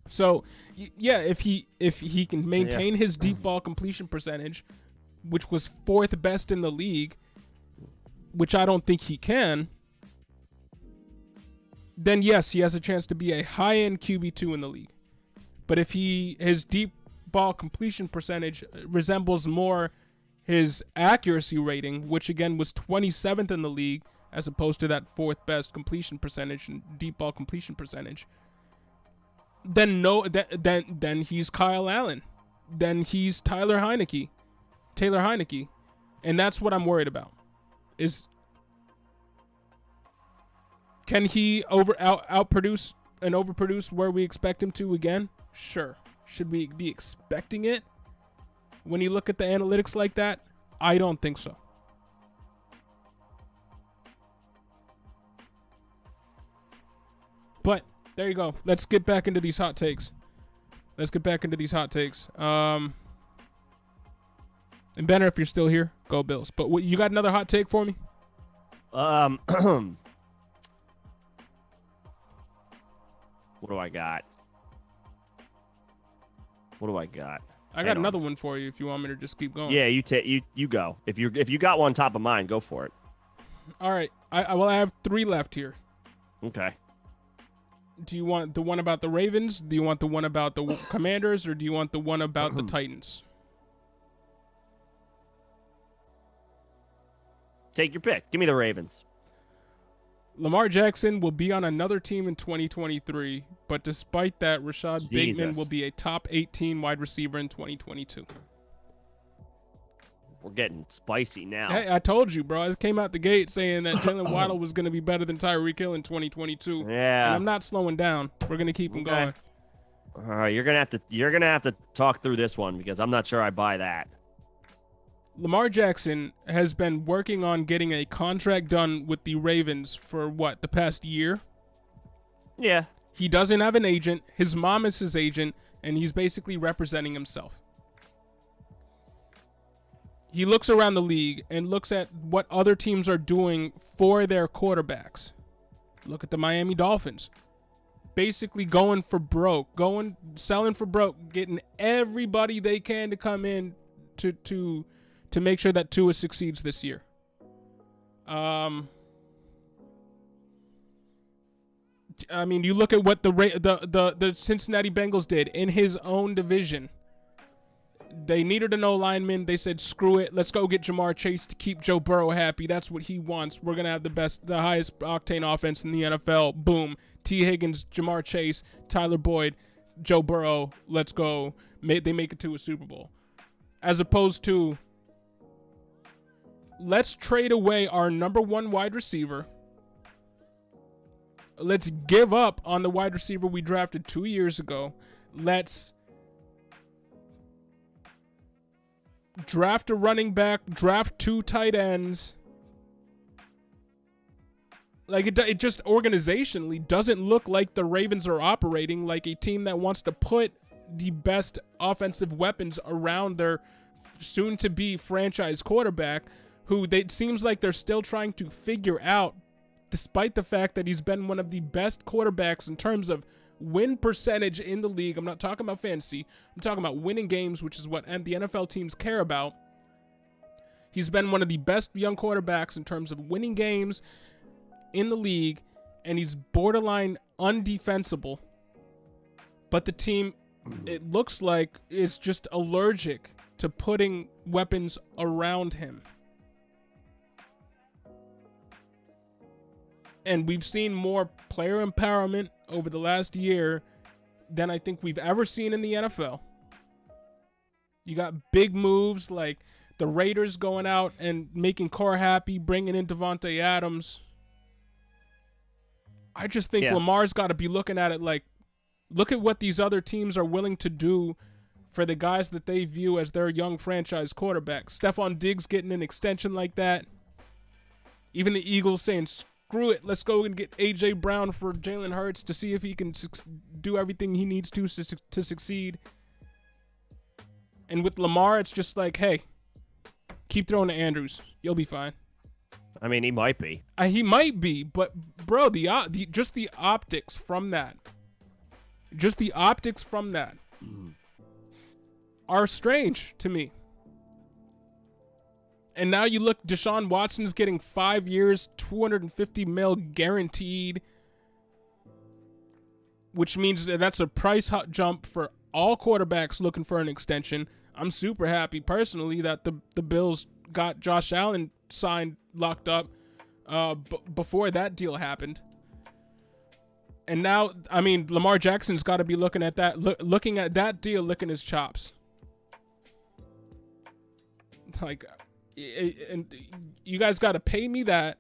So, yeah, if he can maintain his deep ball completion percentage, which was 4th best in the league, which I don't think he can, then yes, he has a chance to be a high-end QB2 in the league. But if his deep ball completion percentage resembles more his accuracy rating, which again was 27th in the league, as opposed to that 4th best completion percentage and deep ball completion percentage, then he's Kyle Allen. Then he's Taylor Heineke. And that's what I'm worried about. Is can he outproduce and overproduce where we expect him to again? Sure. Should we be expecting it when you look at the analytics like that? I don't think so. But there you go. Let's get back into these hot takes. And Benner, if you're still here, go Bills. But you got another hot take for me? What do I got? I got another one for you if you want me to just keep going. Yeah, you go. If you got one top of mind, go for it. All right. I have 3 left here. Okay. Do you want the one about the Ravens? Do you want the one about the Commanders? Or do you want the one about the Titans? Take your pick. Give me the Ravens. Lamar Jackson will be on another team in 2023, but despite that, Rashad Bateman will be a top 18 wide receiver in 2022. We're getting spicy now. Hey, I told you, bro. I came out the gate saying that Jalen Waddle was going to be better than Tyreek Hill in 2022. Yeah. And I'm not slowing down. We're going to keep him going. All right, you're gonna have to talk through this one because I'm not sure I buy that. Lamar Jackson has been working on getting a contract done with the Ravens for the past year? Yeah. He doesn't have an agent. His mom is his agent, and he's basically representing himself. He looks around the league and looks at what other teams are doing for their quarterbacks. Look at the Miami Dolphins. Basically going for broke, selling for broke, getting everybody they can to come in to make sure that Tua succeeds this year. I mean, you look at what the Cincinnati Bengals did in his own division. They needed an O-lineman. They said, screw it. Let's go get Jamar Chase to keep Joe Burrow happy. That's what he wants. We're going to have the highest octane offense in the NFL. Boom. T. Higgins, Jamar Chase, Tyler Boyd, Joe Burrow. Let's go. They make it to a Super Bowl. As opposed to, let's trade away our number one wide receiver. Let's give up on the wide receiver we drafted 2 years ago. Let's draft a running back, draft 2 tight ends. Like, it just organizationally doesn't look like the Ravens are operating like a team that wants to put the best offensive weapons around their soon-to-be franchise quarterback, who it seems like they're still trying to figure out, despite the fact that he's been one of the best quarterbacks in terms of win percentage in the league. I'm not talking about fantasy. I'm talking about winning games, which is what the NFL teams care about. He's been one of the best young quarterbacks in terms of winning games in the league, and he's borderline undefensible. But the team, it looks like, is just allergic to putting weapons around him. And we've seen more player empowerment over the last year than I think we've ever seen in the NFL. You got big moves like the Raiders going out and making Carr happy, bringing in Devontae Adams. I just think Lamar's got to be looking at it like, look at what these other teams are willing to do for the guys that they view as their young franchise quarterbacks. Stephon Diggs getting an extension like that. Even the Eagles saying, screw it, let's go and get A.J. Brown for Jalen Hurts to see if he can do everything he needs to succeed. And with Lamar, it's just like, hey, keep throwing to Andrews. You'll be fine. I mean, he might be. He might be, but, bro, just the optics from that. Just the optics from that are strange to me. And now you look, Deshaun Watson's getting 5 years, $250 million guaranteed, which means that's a price jump for all quarterbacks looking for an extension. I'm super happy personally that the Bills got Josh Allen signed, locked up before that deal happened. And now, I mean, Lamar Jackson's got to be looking at that, looking at that deal, licking his chops. Like, and you guys got to pay me that,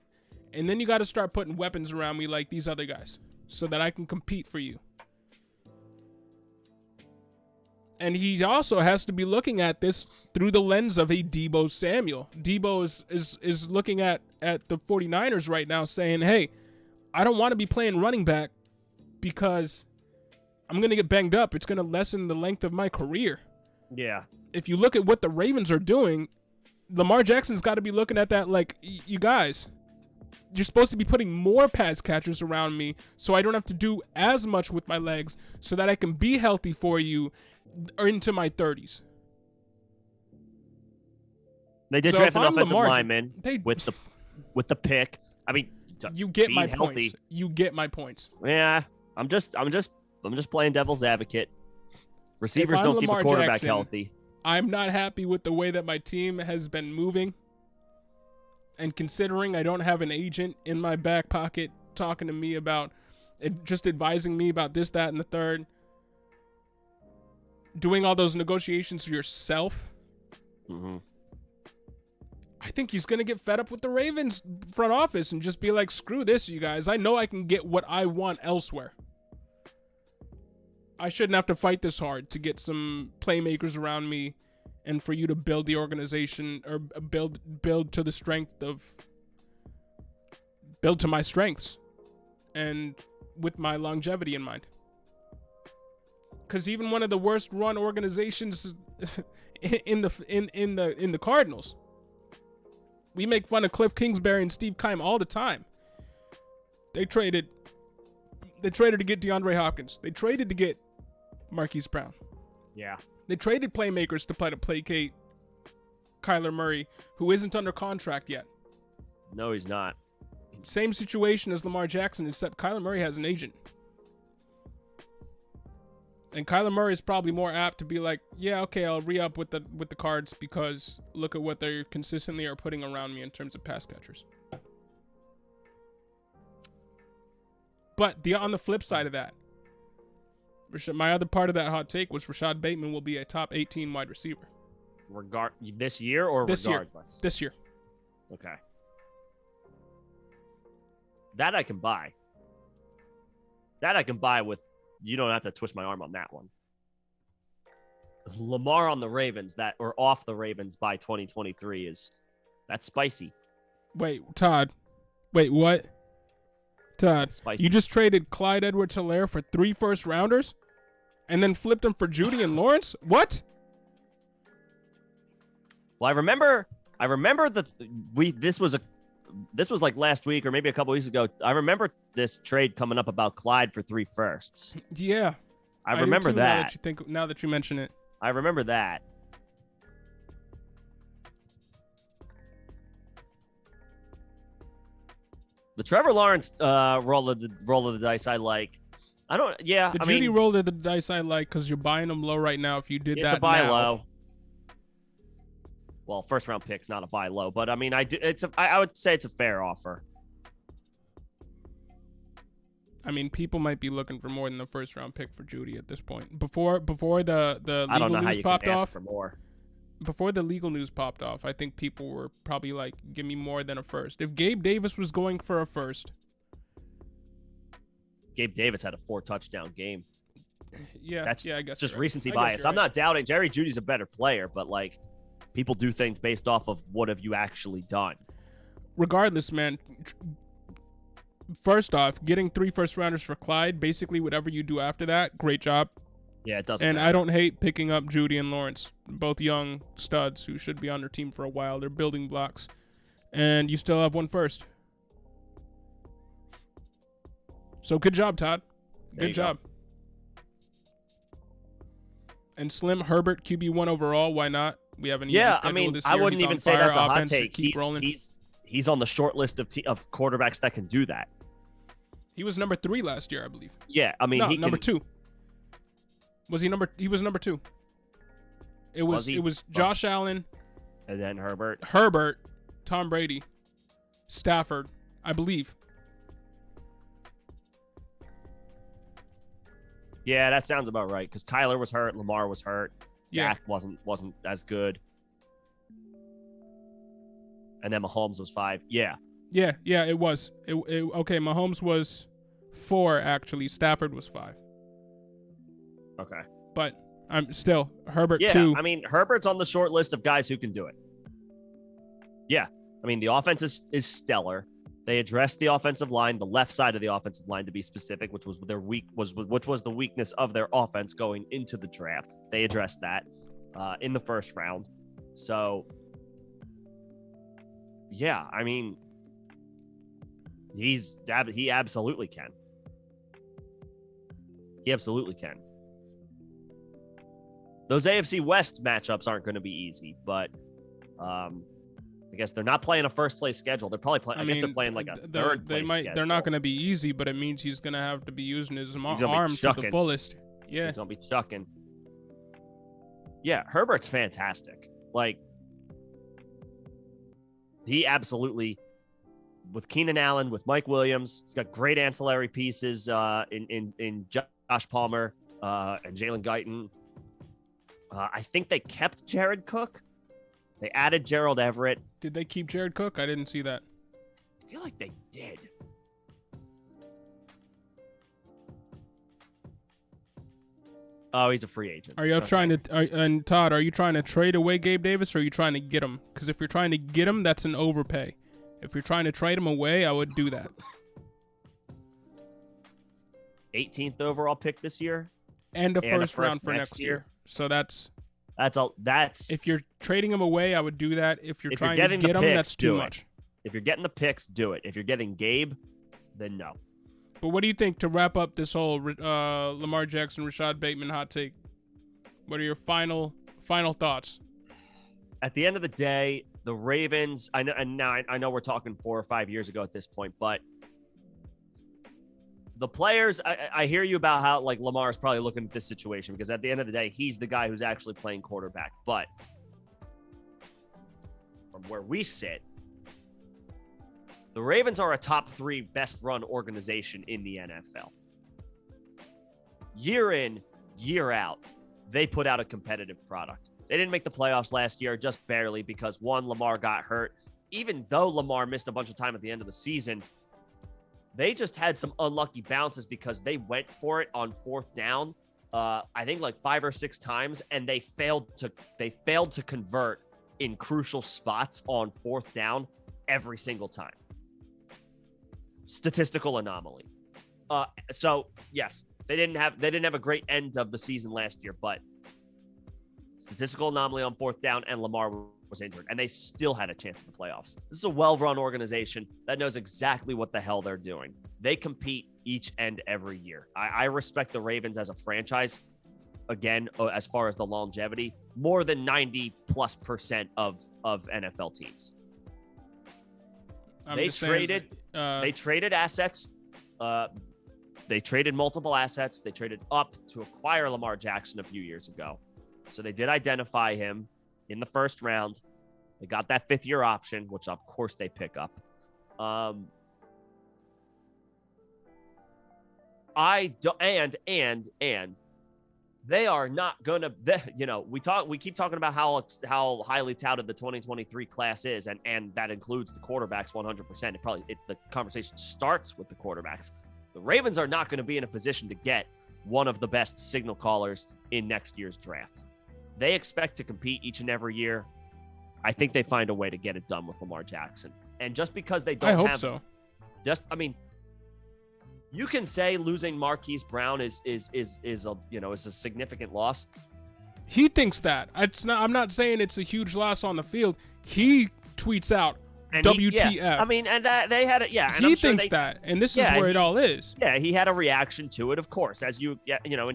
and then you got to start putting weapons around me like these other guys so that I can compete for you. And he also has to be looking at this through the lens of a Deebo Samuel. Deebo is looking at the 49ers right now saying, hey, I don't want to be playing running back because I'm going to get banged up. It's going to lessen the length of my career. Yeah. If you look at what the Ravens are doing, Lamar Jackson's got to be looking at that like, you guys, you're supposed to be putting more pass catchers around me so I don't have to do as much with my legs so that I can be healthy for you into my 30s. They did draft an offensive lineman with the pick. I mean, you get my points. You get my points. Yeah. I'm just playing devil's advocate. Receivers don't keep Lamar a quarterback Jackson, healthy. I'm not happy with the way that my team has been moving. And considering I don't have an agent in my back pocket talking to me about it, just advising me about this, that, and the third, doing all those negotiations yourself, I think he's going to get fed up with the Ravens front office and just be like, screw this, you guys. I know I can get what I want elsewhere. I shouldn't have to fight this hard to get some playmakers around me and for you to build the organization or build to the strength of build to my strengths and with my longevity in mind. Because even one of the worst run organizations in the Cardinals, we make fun of Cliff Kingsbury and Steve Keim all the time. They traded to get DeAndre Hopkins. They traded to get Marquise Brown. Yeah. They traded playmakers to placate Kyler Murray, who isn't under contract yet. No, he's not. Same situation as Lamar Jackson, except Kyler Murray has an agent. And Kyler Murray is probably more apt to be like, yeah, okay, I'll re-up with the Cards because look at what they consistently are putting around me in terms of pass catchers. But on the flip side of that, my other part of that hot take was Rashad Bateman will be a top 18 wide receiver. This year or regardless? This year. Okay. That I can buy. With, you don't have to twist my arm on that one. Lamar on the Ravens or off the Ravens by 2023 that's spicy. Wait, Todd. Wait, what? Todd, you just traded Clyde Edwards-Helaire for 3 first-rounders and then flipped him for Judy and Lawrence? What? Well, I remember this was like last week or maybe a couple weeks ago. I remember this trade coming up about Clyde for 3 firsts. Yeah. I remember too, that. Now that you mention it. I remember that. The Trevor Lawrence roll of the dice I like. The Judy roll of the dice I like because you're buying them low right now. If you did that to buy now. low. Well, first round pick's not a buy low, but I mean, I would say it's a fair offer. I mean, people might be looking for more than the first round pick for Judy at this point. Before the legal news popped off. For more. Before the legal news popped off, I think people were probably like, give me more than a first. If Gabe Davis was going for a first. Gabe Davis had a 4-touchdown game. Yeah, I guess. Just recency bias. I'm not doubting Jerry Judy's a better player, but like people do things based off of what have you actually done. Regardless, man, first off, getting 3 first-rounders for Clyde, basically whatever you do after that, great job. Yeah, it doesn't And matter. I don't hate picking up Judy and Lawrence, both young studs who should be on their team for a while. They're building blocks. And you still have 1 first. So good job, Todd. Good job. And Slim Herbert, QB1 overall, why not? We have an easy schedule this year. I wouldn't even say that's a hot take. He's on the short list of quarterbacks that can do that. He was number 3 last year, I believe. Yeah, I mean, number 2. Was he number? He was number 2. It was Josh Allen, and then Herbert, Tom Brady, Stafford, I believe. Yeah, that sounds about right. Because Kyler was hurt, Lamar was hurt, yeah. Dak wasn't as good, and then Mahomes was 5. Yeah, it was. Okay, Mahomes was 4 actually. Stafford was 5. Okay. But I'm still Herbert 2. Yeah, I mean, Herbert's on the short list of guys who can do it. Yeah. I mean, the offense is stellar. They addressed the offensive line, the left side of the offensive line to be specific, which was the weakness of their offense going into the draft. They addressed that in the first round. So yeah, I mean, he absolutely can. He absolutely can. Those AFC West matchups aren't going to be easy, but I guess they're not playing a first place schedule. They're probably playing. I guess they're playing like a third place schedule. They're not going to be easy, but it means he's going to have to be using his arm to the fullest. Yeah, he's going to be chucking. Yeah, Herbert's fantastic. Like, he absolutely, with Keenan Allen, with Mike Williams, he's got great ancillary pieces in Josh Palmer and Jalen Guyton. I think they kept Jared Cook. They added Gerald Everett. Did they keep Jared Cook? I didn't see that. I feel like they did. Oh, he's a free agent. Are you trying to? And Todd, are you trying to trade away Gabe Davis, or are you trying to get him? Because if you're trying to get him, that's an overpay. If you're trying to trade him away, I would do that. 18th overall pick this year, and a first round for next year. So that's if you're trading him away, I would do that. If you're trying to get him, that's too much. If you're getting the picks, do it. If you're getting Gabe, then no. But what do you think to wrap up this whole Lamar Jackson, Rashad Bateman hot take? What are your final thoughts? At the end of the day, the Ravens, I know we're talking 4 or 5 years ago at this point, but the players, I hear you about how like Lamar is probably looking at this situation because at the end of the day, he's the guy who's actually playing quarterback. But from where we sit, the Ravens are a top 3 best run organization in the NFL. Year in, year out, they put out a competitive product. They didn't make the playoffs last year, just barely, because one, Lamar got hurt. Even though Lamar missed a bunch of time at the end of the season, they just had some unlucky bounces because they went for it on 4th down, I think like 5 or 6 times, and they failed to convert in crucial spots on 4th down every single time. Statistical anomaly. So yes, they didn't have a great end of the season last year, but statistical anomaly on 4th down, and Lamar was injured, and they still had a chance in the playoffs. This is a well-run organization that knows exactly what the hell they're doing. They compete each and every year. I respect the Ravens as a franchise, again, as far as the longevity, more than 90+% of NFL teams. They traded assets. They traded multiple assets. They traded up to acquire Lamar Jackson a few years ago. So they did identify him in the 1st round. They got that 5th-year option, which of course they pick up. They are not gonna. We keep talking about how highly touted the 2023 class is, and that includes the quarterbacks 100%. The conversation starts with the quarterbacks. The Ravens are not going to be in a position to get one of the best signal callers in next year's draft. They expect to compete each and every year. I think they find a way to get it done with Lamar Jackson. And just because they don't I hope so. You can say losing Marquise Brown is a significant loss. He thinks that. I'm not saying it's a huge loss on the field. He tweets out WTF. They had it. Yeah, and he thinks that, and this is where it all is. Yeah, he had a reaction to it, of course, and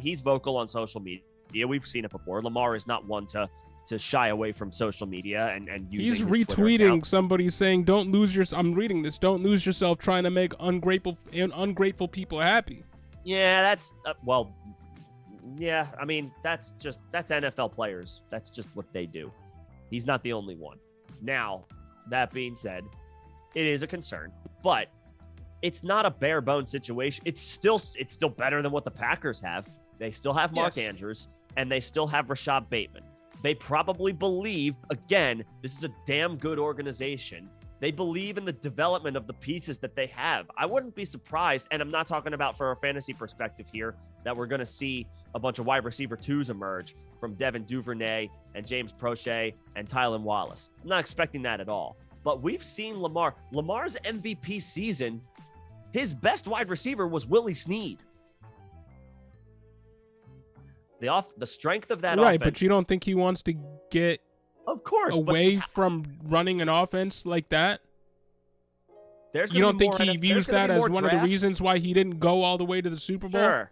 he's vocal on social media. We've seen it before. Lamar is not one to shy away from social media and using he's retweeting somebody saying, "Don't lose your." I'm reading this. Don't lose yourself trying to make ungrateful people happy. Yeah, that's Yeah, that's NFL players. That's just what they do. He's not the only one. Now, that being said, it is a concern, but it's not a bare bone situation. It's still better than what the Packers have. They still have Mark Andrews, and they still have Rashad Bateman. They probably believe, again, this is a damn good organization. They believe in the development of the pieces that they have. I wouldn't be surprised, and I'm not talking about for a fantasy perspective here, that we're going to see a bunch of wide receiver 2s emerge from Devin Duvernay and James Prochet and Tylan Wallace. I'm not expecting that at all. But we've seen Lamar's MVP season, his best wide receiver was Willie Snead. The strength of that right, offense. But you don't think he wants to get away from running an offense like that? You don't think he views that as one of the reasons why he didn't go all the way to the Super Bowl? Sure.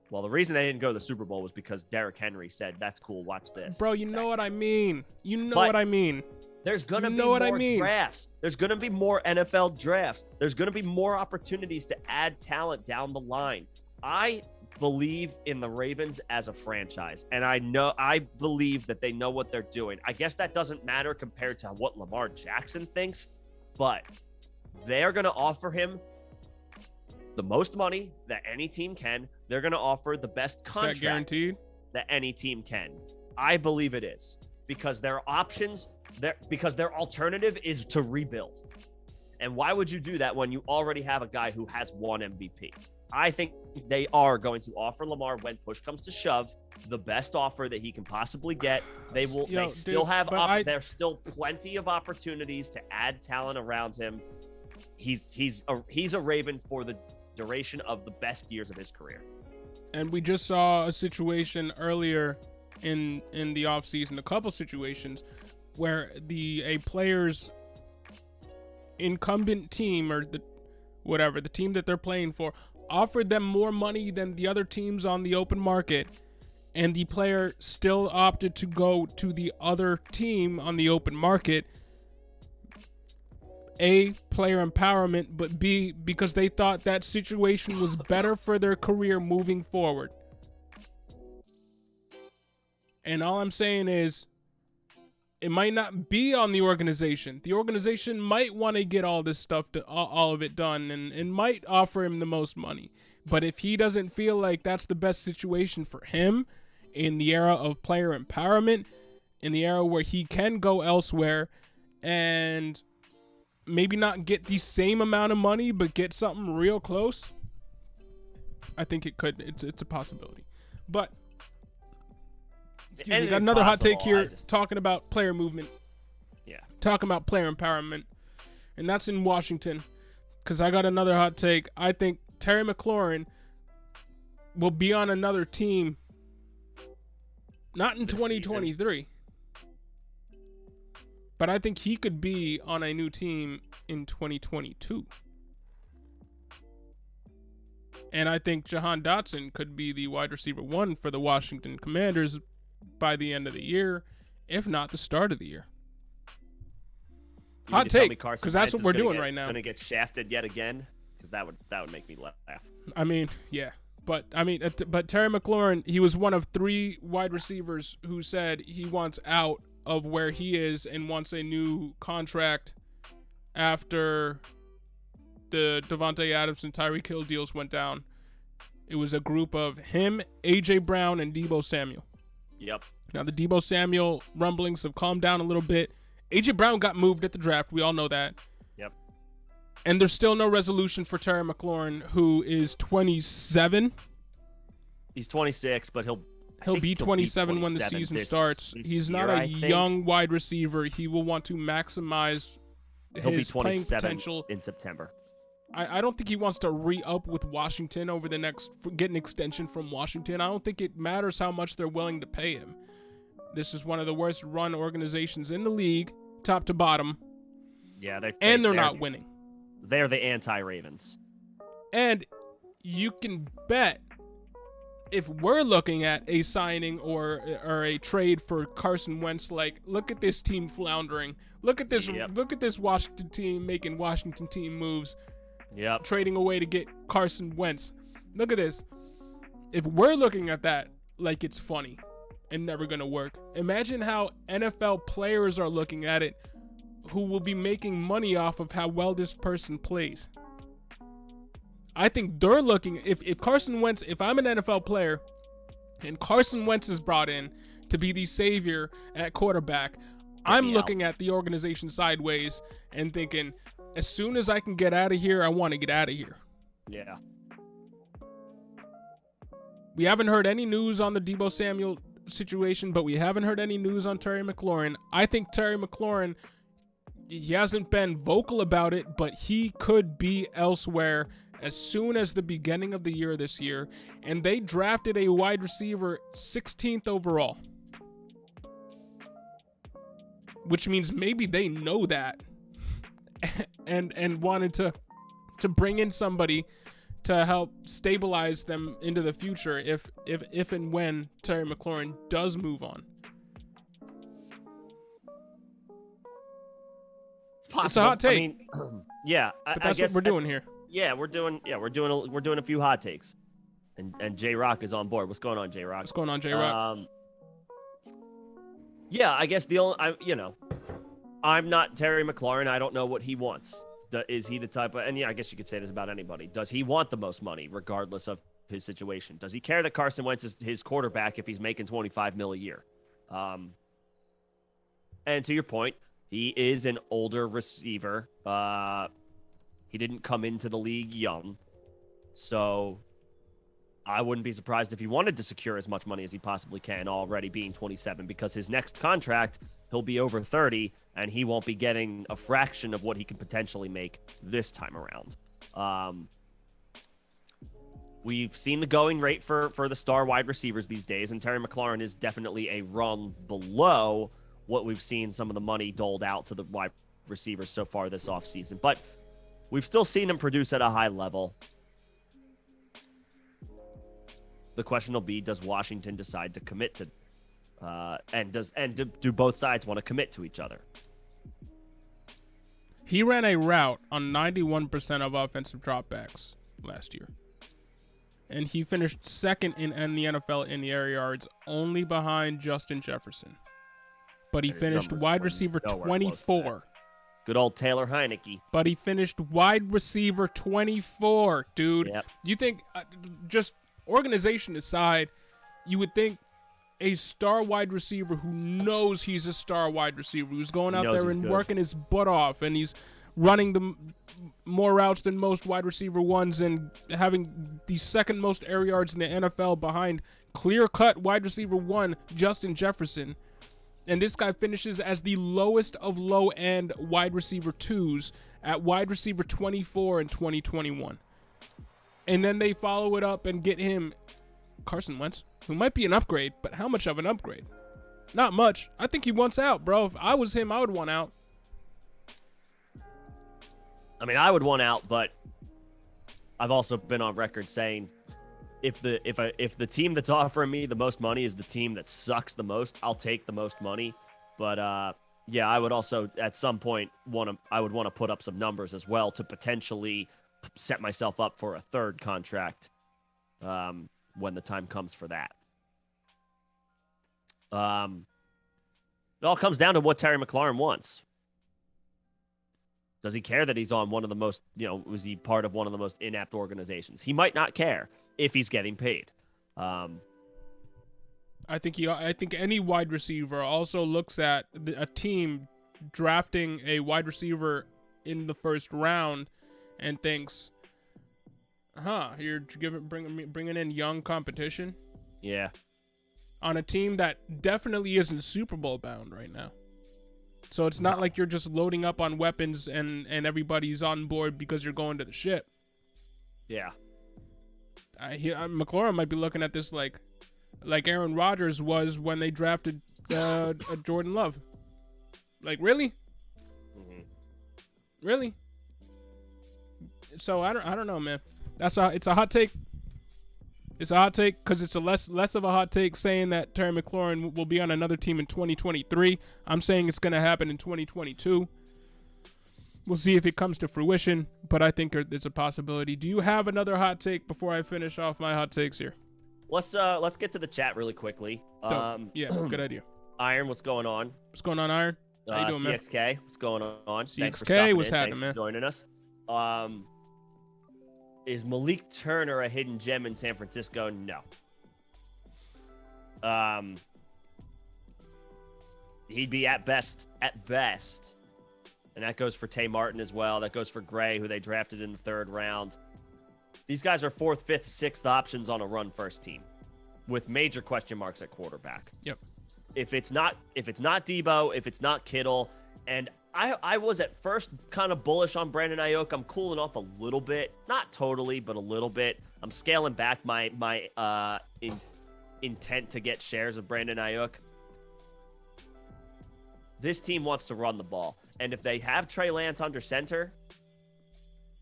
Well, the reason they didn't go to the Super Bowl was because Derrick Henry said, "That's cool. Watch this." Bro, you know what I mean. What I mean. There's going to be more drafts. There's going to be more NFL drafts. There's going to be more opportunities to add talent down the line. I believe in the Ravens as a franchise, and I believe that they know what they're doing. I guess that doesn't matter compared to what Lamar Jackson thinks, but they're going to offer him the most money that any team can. They're going to offer the best contract guaranteed that any team can. I believe it is, because their options, because their alternative is to rebuild. And why would you do that when you already have a guy who has one MVP? I think they are going to offer Lamar, when push comes to shove, the best offer that he can possibly get. There's still plenty of opportunities to add talent around him. He's a Raven for the duration of the best years of his career. And we just saw a situation earlier in the offseason, a couple situations where a player's incumbent team, or the team that they're playing for, offered them more money than the other teams on the open market, and the player still opted to go to the other team on the open market. A, player empowerment, but B, because they thought that situation was better for their career moving forward. And all I'm saying is, it might not be on the organization. The organization might want to get all this stuff, all of it done, and might offer him the most money. But if he doesn't feel like that's the best situation for him in the era of player empowerment, in the era where he can go elsewhere and maybe not get the same amount of money, but get something real close, I think it's a possibility. But excuse me, got another hot take here, talking about player movement. Yeah. Talking about player empowerment. And that's in Washington. Because I got another hot take. I think Terry McLaurin will be on another team, not in 2023. But I think he could be on a new team in 2022. And I think Jahan Dotson could be the wide receiver 1 for the Washington Commanders by the end of the year, if not the start of the year. Hot take, because that's what we're doing right now. Going to get shafted yet again, because that would make me laugh. I mean, yeah, but Terry McLaurin, he was one of 3 wide receivers who said he wants out of where he is and wants a new contract after the Devontae Adams and Tyreek Hill deals went down. It was a group of him, A.J. Brown, and Deebo Samuel. Yep. Now, the Deebo Samuel rumblings have calmed down a little bit. A.J. Brown got moved at the draft. We all know that. Yep. And there's still no resolution for Terry McLaurin, who is 27. He's 26, but he'll be 27 when the season starts. He's not a young wide receiver. He will want to maximize his playing potential in September. I don't think he wants to re-up with Washington over the next, get an extension from Washington. I don't think it matters how much they're willing to pay him. This is one of the worst run organizations in the league, top to bottom. Yeah, they're not winning. They're the anti-Ravens. And you can bet, if we're looking at a signing or a trade for Carson Wentz, like, look at this team floundering. Look at this. Yep. Look at this Washington team making Washington team moves. Yep. Trading away to get Carson Wentz. Look at this. If we're looking at that like it's funny and never going to work, imagine how NFL players are looking at it, who will be making money off of how well this person plays. I think they're looking, if Carson Wentz, if I'm an NFL player and Carson Wentz is brought in to be the savior at quarterback, I'm looking at the organization sideways and thinking, as soon as I can get out of here, I want to get out of here. Yeah. We haven't heard any news on the Deebo Samuel situation, but we haven't heard any news on Terry McLaurin. I think Terry McLaurin, he hasn't been vocal about it, but he could be elsewhere as soon as the beginning of the year this year. And they drafted a wide receiver 16th overall. Which means maybe they know that and wanted to bring in somebody to help stabilize them into the future if and when Terry McLaurin does move on. It's possible. It's a hot take. I mean, yeah, but that's what we're doing here. Yeah, we're doing a few hot takes, and J Rock is on board. What's going on, J Rock? What's going on, J Rock? Yeah, I guess I'm not Terry McLaurin. I don't know what he wants. Is he the type of, and yeah, I guess you could say this about anybody. Does he want the most money, regardless of his situation? Does he care that Carson Wentz is his quarterback if he's making $25 million a year? And to your point, he is an older receiver. He didn't come into the league young, so I wouldn't be surprised if he wanted to secure as much money as he possibly can, already being 27, because his next contract, he'll be over 30, and he won't be getting a fraction of what he could potentially make this time around. We've seen the going rate for the star wide receivers these days, and Terry McLaurin is definitely a rung below what we've seen some of the money doled out to the wide receivers so far this offseason. But we've still seen him produce at a high level. The question will be, does Washington decide to commit to, do both sides want to commit to each other? He ran a route on 91% of offensive dropbacks last year. And he finished second in the NFL in the air yards, only behind Justin Jefferson. But he finished wide receiver 24. Good old Taylor Heineke. But he finished wide receiver 24, dude. Yep. You think, just organization aside, you would think a star wide receiver who knows he's a star wide receiver, who's going out there and working his butt off, and he's running the more routes than most wide receiver ones and having the second most air yards in the NFL behind clear-cut wide receiver one, Justin Jefferson. And this guy finishes as the lowest of low-end wide receiver twos at wide receiver 24 in 2021. And then they follow it up and get him Carson Wentz, who might be an upgrade, but how much of an upgrade? Not much. I think he wants out, bro. If I was him, I would want out. I mean, I would want out, but I've also been on record saying if the team that's offering me the most money is the team that sucks the most, I'll take the most money. But yeah, I would also at some point want to put up some numbers as well to potentially set myself up for a third contract when the time comes for that. It all comes down to what Terry McLaurin wants. Does he care that he's on one of the most, was he part of one of the most inept organizations? He might not care if he's getting paid. I think any wide receiver also looks at a team drafting a wide receiver in the first round and thinks, you're bringing in young competition. Yeah. On a team that definitely isn't Super Bowl bound right now. So it's not like you're just loading up on weapons and everybody's on board because you're going to the ship. Yeah. McLaurin might be looking at this like Aaron Rodgers was when they drafted Jordan Love. Like, really? Mm-hmm. Really? So I don't know, man. It's a hot take. It's a hot take because it's a less of a hot take saying that Terry McLaurin will be on another team in 2023. I'm saying it's going to happen in 2022. We'll see if it comes to fruition, but I think there's a possibility. Do you have another hot take before I finish off my hot takes here? Let's get to the chat really quickly. Yeah, good idea. Iron, what's going on? What's going on, Iron? How you doing, man? CXK, what's going on? CXK, what's happening, man? Thanks for joining us. Is Malik Turner a hidden gem in San Francisco? No. He'd be at best. And that goes for Tay Martin as well. That goes for Gray, who they drafted in the third round. These guys are 4th, 5th, 6th options on a run-first team with major question marks at quarterback. Yep. If it's not Debo, if it's not Kittle, and I was at first kind of bullish on Brandon Ayuk. I'm cooling off a little bit, not totally, but a little bit. I'm scaling back my intent to get shares of Brandon Ayuk. This team wants to run the ball, and if they have Trey Lance under center,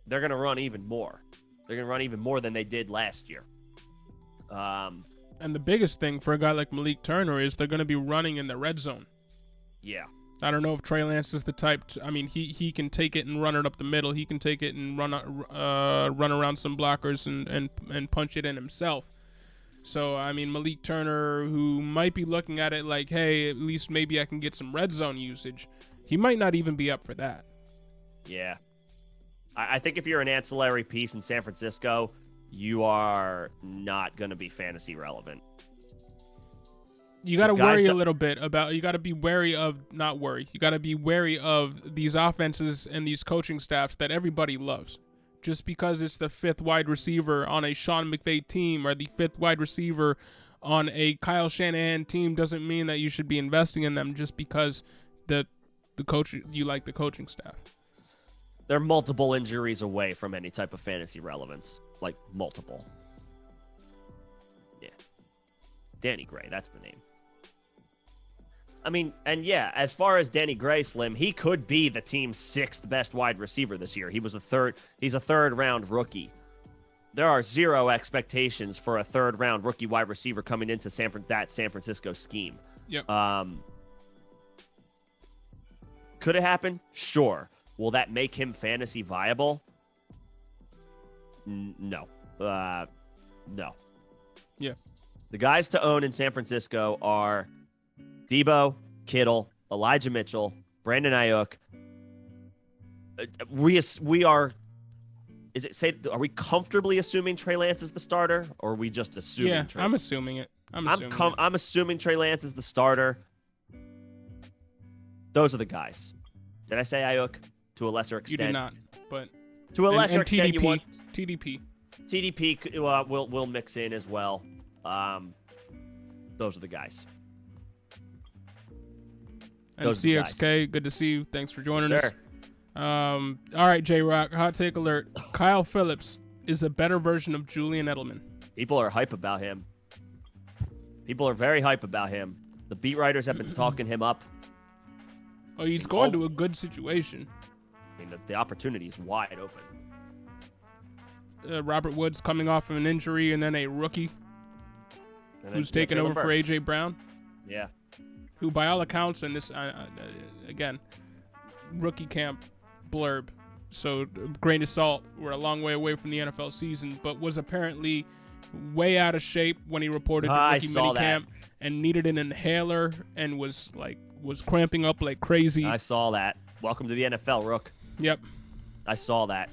they're going to run even more. They're going to run even more than they did last year. And the biggest thing for a guy like Malik Turner is they're going to be running in the red zone. Yeah. I don't know if Trey Lance is the type. He can take it and run it up the middle. He can take it and run around some blockers and punch it in himself. So, I mean, Malik Turner, who might be looking at it like, hey, at least maybe I can get some red zone usage, he might not even be up for that. Yeah. I think if you're an ancillary piece in San Francisco, you are not going to be fantasy relevant. You got to worry a little bit about, you got to be wary of, not worry, you got to be wary of these offenses and these coaching staffs that everybody loves. Just because it's the fifth wide receiver on a Sean McVay team or the fifth wide receiver on a Kyle Shanahan team doesn't mean that you should be investing in them just because the coach, you like the coaching staff. They're multiple injuries away from any type of fantasy relevance. Like, multiple. Yeah. Danny Gray, that's the name. I mean, and yeah, as far as Danny Gray, Slim, he could be the team's sixth best wide receiver this year. He's a third round rookie. There are zero expectations for a third round rookie wide receiver coming into that San Francisco scheme. Yep. Could it happen? Sure. Will that make him fantasy viable? No. No. Yeah. The guys to own in San Francisco are Debo, Kittle, Elijah Mitchell, Brandon Ayuk. Are we comfortably assuming Trey Lance is the starter, or are we just assuming? Yeah, I'm assuming it. I'm assuming Trey Lance is the starter. Those are the guys. Did I say Ayuk? To a lesser extent. You did not, but to a lesser extent, TDP, you want TDP. Will mix in as well. Those are the guys. And CXK, good to see you. Thanks for joining us. All right, J-Rock, hot take alert. Kyle Phillips is a better version of Julian Edelman. People are hype about him. People are very hype about him. The beat writers have been talking him up. Oh, he's going to a good situation. I mean, the opportunity is wide open. Robert Woods coming off of an injury, and then a rookie who's taken over for A.J. Brown. Yeah. Who, by all accounts, and this, again, rookie camp blurb, so grain of salt, we're a long way away from the NFL season, but was apparently way out of shape when he reported to rookie minicamp and needed an inhaler and was cramping up like crazy. I saw that. Welcome to the NFL, Rook. Yep. I saw that.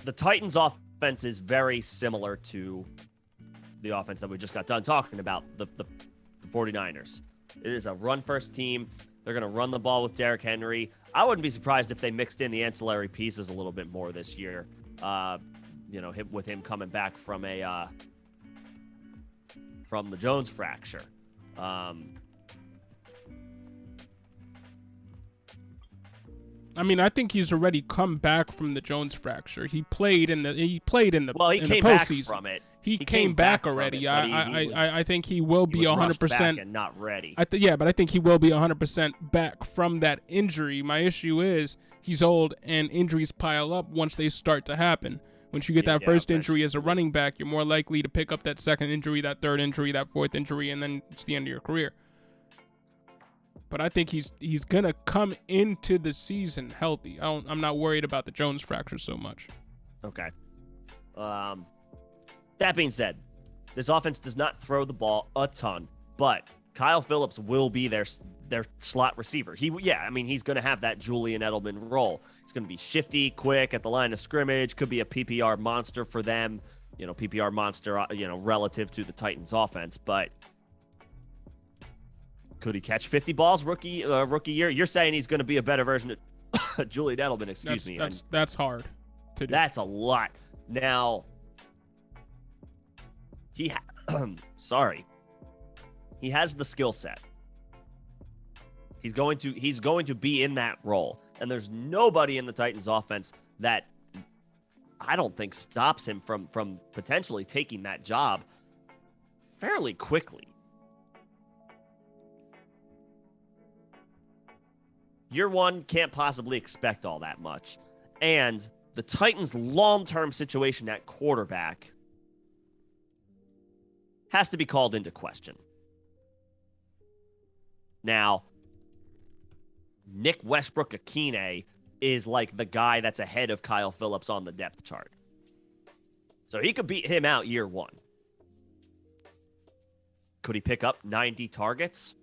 The Titans' offense is very similar to the offense that we just got done talking about, the 49ers. It is a run-first team. They're going to run the ball with Derrick Henry. I wouldn't be surprised if they mixed in the ancillary pieces a little bit more this year. With him coming back from the Jones fracture. I think he's already come back from the Jones fracture. He played in the came back from it. He came back already. I think he will be 100% and not ready. But I think he will be 100% back from that injury. My issue is he's old and injuries pile up once they start to happen. Once you get that first injury as a running back, you're more likely to pick up that second injury, that third injury, that fourth injury, and then it's the end of your career. But I think he's going to come into the season healthy. I'm not worried about the Jones fracture so much. Okay. That being said, this offense does not throw the ball a ton, but Kyle Phillips will be their slot receiver. He's going to have that Julian Edelman role. He's going to be shifty, quick at the line of scrimmage, could be a PPR monster for them, PPR monster, relative to the Titans offense, but could he catch 50 balls rookie year? You're saying he's going to be a better version of Julian Edelman, excuse me. That's hard to do. That's a lot. Now, he has the skill set. He's going to be in that role. And there's nobody in the Titans offense that I don't think stops him from potentially taking that job fairly quickly. year one can't possibly expect all that much. And the Titans' long-term situation at quarterback has to be called into question. Now, Nick Westbrook-Akine is like the guy that's ahead of Kyle Phillips on the depth chart. So he could beat him out year one. Could he pick up 90 targets?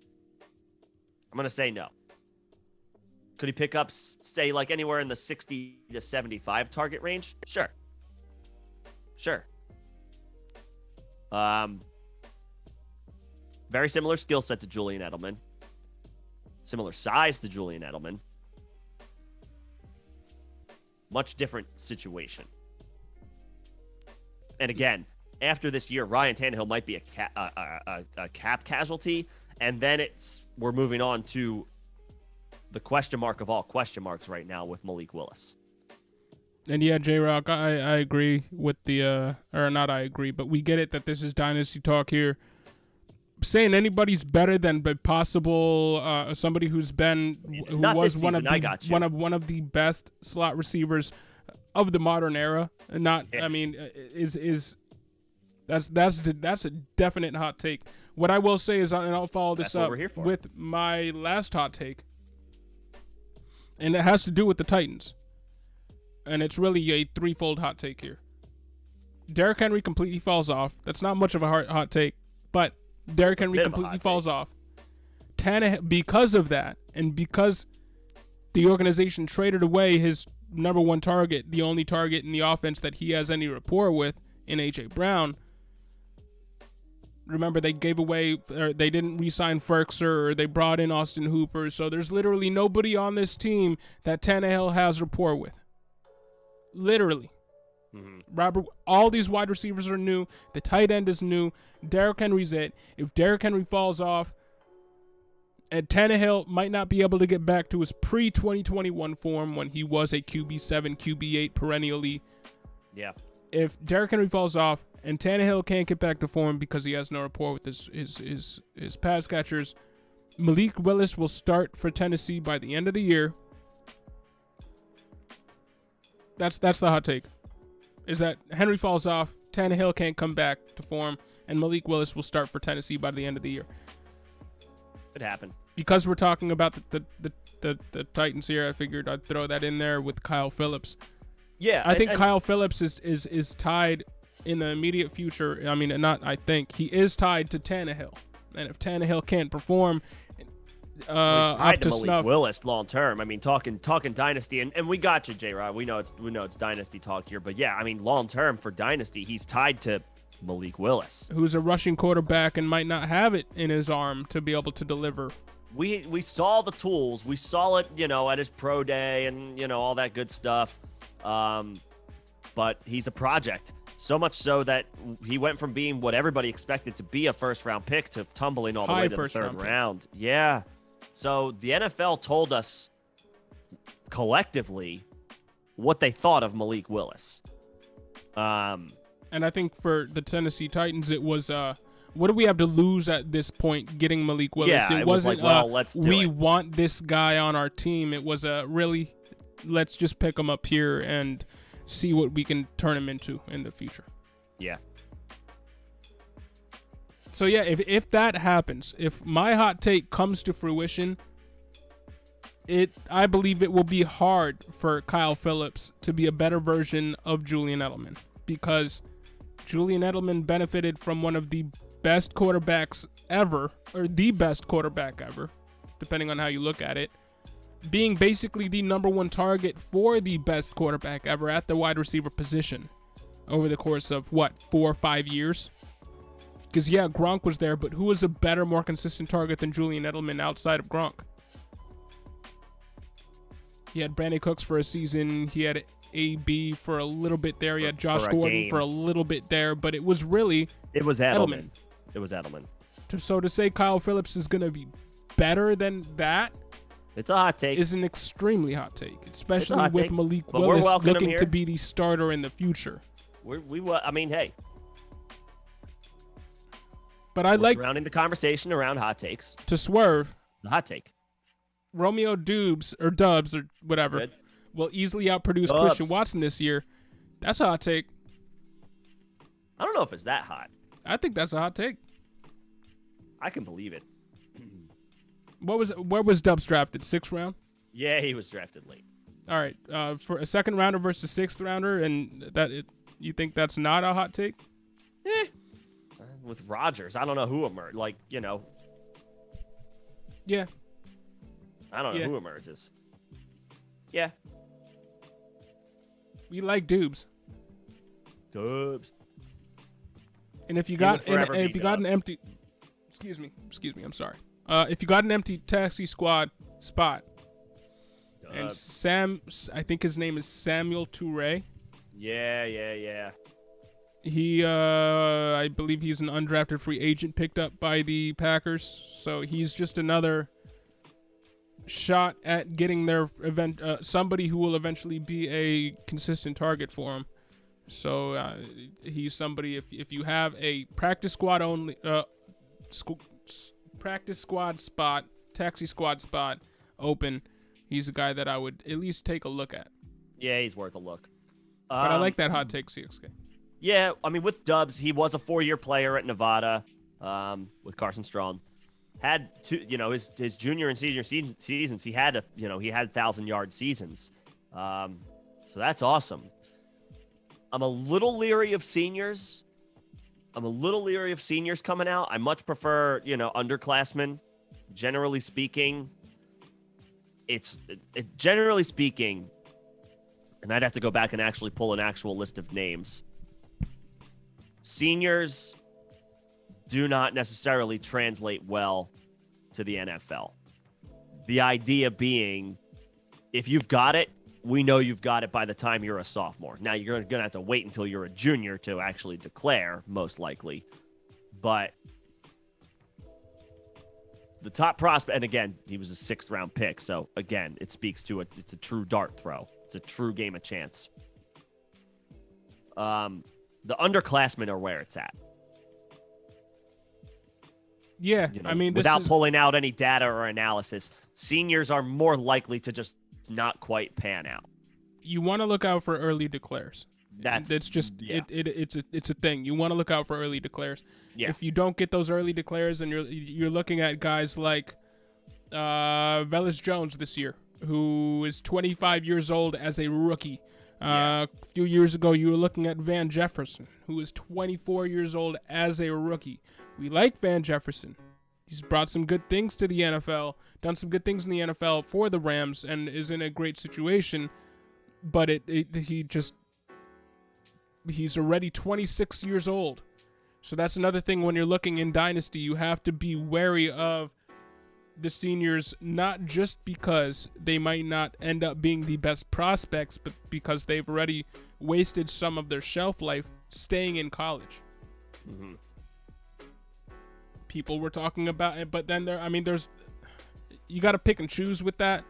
I'm going to say no. Could he pick up, say, like anywhere in the 60 to 75 target range? Sure. Very similar skill set to Julian Edelman. Similar size to Julian Edelman. Much different situation. And again, after this year, Ryan Tannehill might be a cap casualty, and then we're moving on to the question mark of all question marks right now with Malik Willis. And yeah, J-Rock, I agree with the or not I agree, but we get it that this is Dynasty talk here. Saying anybody's better than possible somebody who was one of the best slot receivers of the modern era. Not yeah. I mean is that's a definite hot take. What I will say is, and I'll follow this up with my last hot take, and it has to do with the Titans, and it's really a threefold hot take here. Derrick Henry completely falls off. That's not much of a hot take, but Derrick Henry completely falls off. Tannehill, because of that, and because the organization traded away his number one target, the only target in the offense that he has any rapport with, in A.J. Brown. Remember, they gave away, or they didn't re-sign Ferkser, or they brought in Austin Hooper. So there's literally nobody on this team that Tannehill has rapport with. Literally. Mm-hmm. Robert, all these wide receivers are new. The tight end is new. Derrick Henry's it. If Derrick Henry falls off, and Tannehill might not be able to get back to his pre-2021 form when he was a QB7, QB8 perennially. Yeah. If Derrick Henry falls off and Tannehill can't get back to form because he has no rapport with his pass catchers, Malik Willis will start for Tennessee by the end of the year. That's the hot take. Is that Henry falls off, Tannehill can't come back to form, and Malik Willis will start for Tennessee by the end of the year. Could happen. Because we're talking about the Titans here, I figured I'd throw that in there with Kyle Phillips. Yeah, I think Kyle Phillips is tied in the immediate future. I mean, he is tied to Tannehill, and if Tannehill can't perform, up to Malik Willis long term. I mean, talking dynasty, and we got you, J-Rod. We know it's dynasty talk here, but yeah, I mean, long term for dynasty, he's tied to Malik Willis, who's a rushing quarterback and might not have it in his arm to be able to deliver. We saw the tools. We saw it, at his pro day and all that good stuff. But he's a project. So much so that he went from being what everybody expected to be a first-round pick to tumbling all the way to the third round. Yeah. So the NFL told us collectively what they thought of Malik Willis. And I think for the Tennessee Titans, it was, what do we have to lose at this point getting Malik Willis? Yeah, it wasn't like, let's do we want this guy on our team. It was really, let's just pick him up here and see what we can turn him into in the future. Yeah. So, yeah, if that happens, if my hot take comes to fruition, I believe it will be hard for Kyle Phillips to be a better version of Julian Edelman, because Julian Edelman benefited from one of the best quarterbacks ever, or the best quarterback ever, depending on how you look at it, being basically the number one target for the best quarterback ever at the wide receiver position over the course of, 4 or 5 years? Because, yeah, Gronk was there, but who was a better, more consistent target than Julian Edelman outside of Gronk? He had Brandon Cooks for a season. He had AB for a little bit there. He had Josh Gordon for a little bit there, but it was really Edelman. It was Edelman. So to say Kyle Phillips is going to be better than that, it's a hot take. Is an extremely hot take, especially with Malik Willis looking to be the starter in the future. I mean, hey. But I like surrounding the conversation around hot takes. To swerve. The hot take. Romeo Dubs or Dubs or whatever Good. will easily outproduce Dubs. Christian Watson this year. That's a hot take. I don't know if it's that hot. I think that's a hot take. I can believe it. Where was Dubs drafted? 6th round? Yeah, he was drafted late. All right. For a 2nd rounder versus 6th rounder, and you think that's not a hot take? With Rodgers, I don't know who emerged. Yeah. I don't know who emerges. Yeah. We like Dubs. Dubs. And if you got an empty, excuse me, I'm sorry. If you got an empty taxi squad spot, and I think his name is Samuel Toure. Yeah. He, I believe he's an undrafted free agent picked up by the Packers. So he's just another shot at getting their somebody who will eventually be a consistent target for him. So he's somebody, if you have a practice squad only, practice squad spot, taxi squad spot open, he's a guy that I would at least take a look at. Yeah, he's worth a look. But I like that hot take, CXK. Yeah, I mean, with Dubs, he was a 4-year player at Nevada with Carson Strong. Had two, his junior and senior seasons, he had 1,000-yard seasons. So that's awesome. I'm a little leery of seniors. Coming out. I much prefer, underclassmen. Generally speaking, generally speaking, and I'd have to go back and actually pull an actual list of names. Seniors do not necessarily translate well to the NFL. The idea being, if you've got it, we know you've got it by the time you're a sophomore. Now, you're going to have to wait until you're a junior to actually declare, most likely. But the top prospect, and again, he was a 6th-round pick. So, again, it speaks to it's a true dart throw. It's a true game of chance. The underclassmen are where it's at. Yeah, I mean, without pulling out any data or analysis, seniors are more likely to just not quite pan out. You want to look out for early declares. It's a thing. You want to look out for early declares. Yeah. If you don't get those early declares, and you're looking at guys like Velus Jones this year, who is 25 years old as a rookie. A few years ago, you were looking at Van Jefferson, who is 24 years old as a rookie. We like Van Jefferson. He's brought some good things to the NFL, done some good things in the NFL for the Rams, and is in a great situation. But he's already 26 years old. So that's another thing when you're looking in Dynasty. You have to be wary of the seniors, not just because they might not end up being the best prospects, but because they've already wasted some of their shelf life staying in college. Mm-hmm. People were talking about it, but then you got to pick and choose with that,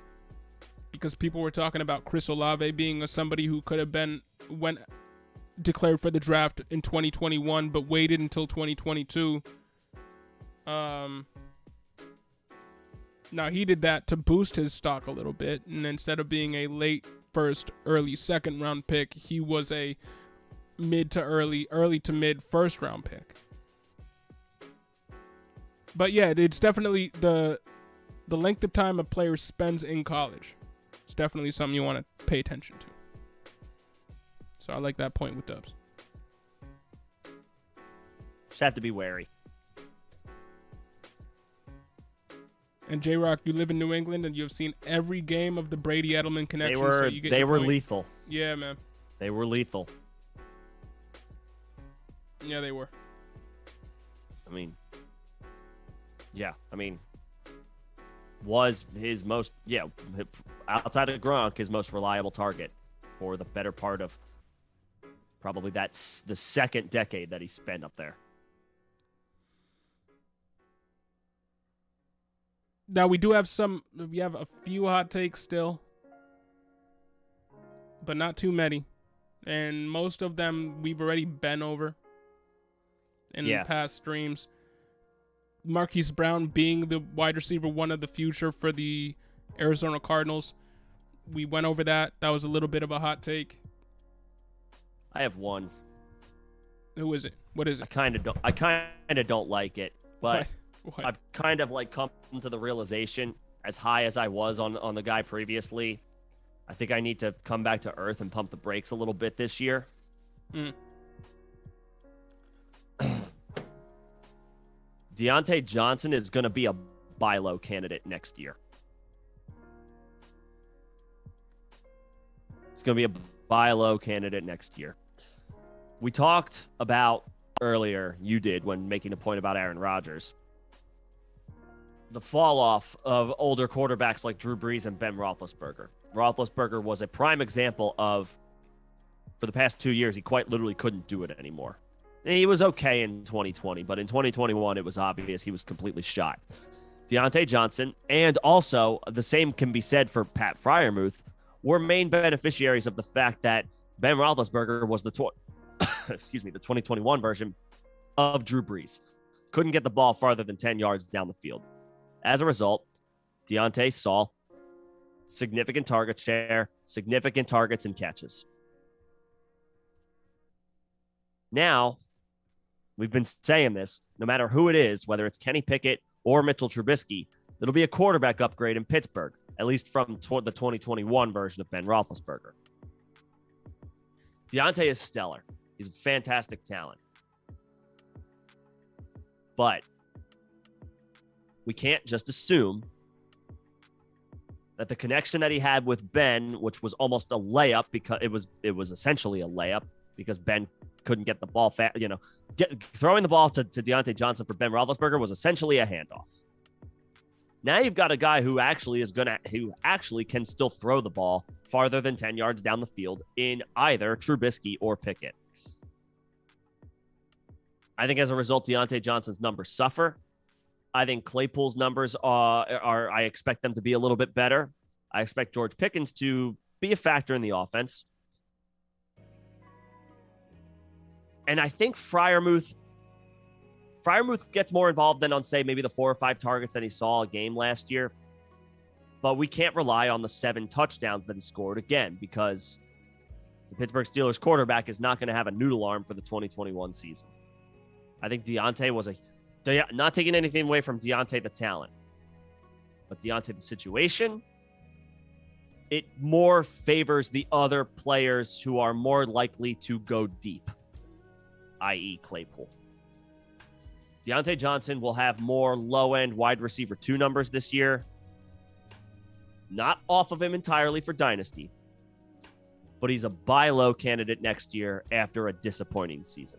because people were talking about Chris Olave being somebody who could have been declared for the draft in 2021, but waited until 2022. Now, he did that to boost his stock a little bit, and instead of being a late first, early second round pick, he was a mid to early to mid first round pick. But yeah, it's definitely the length of time a player spends in college. It's definitely something you want to pay attention to. So I like that point with Dubs. Just have to be wary. And J-Rock, you live in New England, and you have seen every game of the Brady-Edelman connection. They were lethal. Yeah, man. They were lethal. Yeah, they were. I mean, was his most, outside of Gronk, his most reliable target for the better part of probably that's the second decade that he spent up there. Now, we have a few hot takes still, but not too many. And most of them we've already been over in past streams. Marquise Brown being the wide receiver one of the future for the Arizona Cardinals. We went over that. That was a little bit of a hot take. I have one. Who is it? What is it? I kind of don't like it, but What? I've kind of like come to the realization, as high as I was on the guy previously, I think I need to come back to earth and pump the brakes a little bit this year. Deontay Johnson is going to be a buy low candidate next year. It's going to be a buy low candidate next year. We talked about earlier, you did when making a point about Aaron Rodgers, the fall off of older quarterbacks like Drew Brees and Ben Roethlisberger. Roethlisberger was a prime example of, for the past 2 years, he quite literally couldn't do it anymore. He was okay in 2020, but in 2021, it was obvious he was completely shot. Deontay Johnson, and also the same can be said for Pat Freiermuth, were main beneficiaries of the fact that Ben Roethlisberger was the 2021 version of Drew Brees. Couldn't get the ball farther than 10 yards down the field. As a result, Deontay saw significant target share, significant targets and catches. Now, we've been saying this, no matter who it is, whether it's Kenny Pickett or Mitchell Trubisky, it'll be a quarterback upgrade in Pittsburgh, at least from the 2021 version of Ben Roethlisberger. Deontay is stellar. He's a fantastic talent. But we can't just assume that the connection that he had with Ben, which was almost a layup because it was essentially a layup because Ben couldn't get the ball fast. Throwing the ball to Deontay Johnson for Ben Roethlisberger was essentially a handoff. Now you've got a guy who actually can still throw the ball farther than 10 yards down the field in either Trubisky or Pickett. I think as a result, Deontay Johnson's numbers suffer. I think Claypool's numbers I expect them to be a little bit better. I expect George Pickens to be a factor in the offense. And I think Freiermuth gets more involved than on, say, maybe the 4 or 5 targets that he saw a game last year. But we can't rely on the 7 touchdowns that he scored again because the Pittsburgh Steelers quarterback is not going to have a noodle arm for the 2021 season. I think Deontay was not taking anything away from Deontay the talent, but Deontay the situation, it more favors the other players who are more likely to go deep, i.e. Claypool. Deontay Johnson will have more low-end wide receiver 2 numbers this year. Not off of him entirely for Dynasty, but he's a buy low candidate next year after a disappointing season.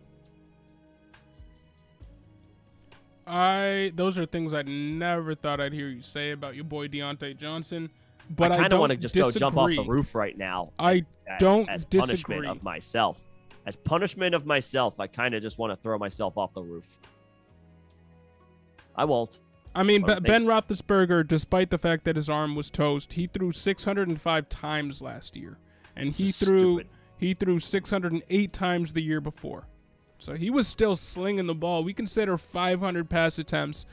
Those are things I never thought I'd hear you say about your boy Deontay Johnson. But I kind of want to just disagree. go jump off the roof right now. I don't as disagree. Punishment of myself. As punishment of myself, I kind of just want to throw myself off the roof. I won't. I mean, Ben Roethlisberger, despite the fact that his arm was toast, he threw 605 times last year, and he threw 608 times the year before. So he was still slinging the ball. We consider 500 pass attempts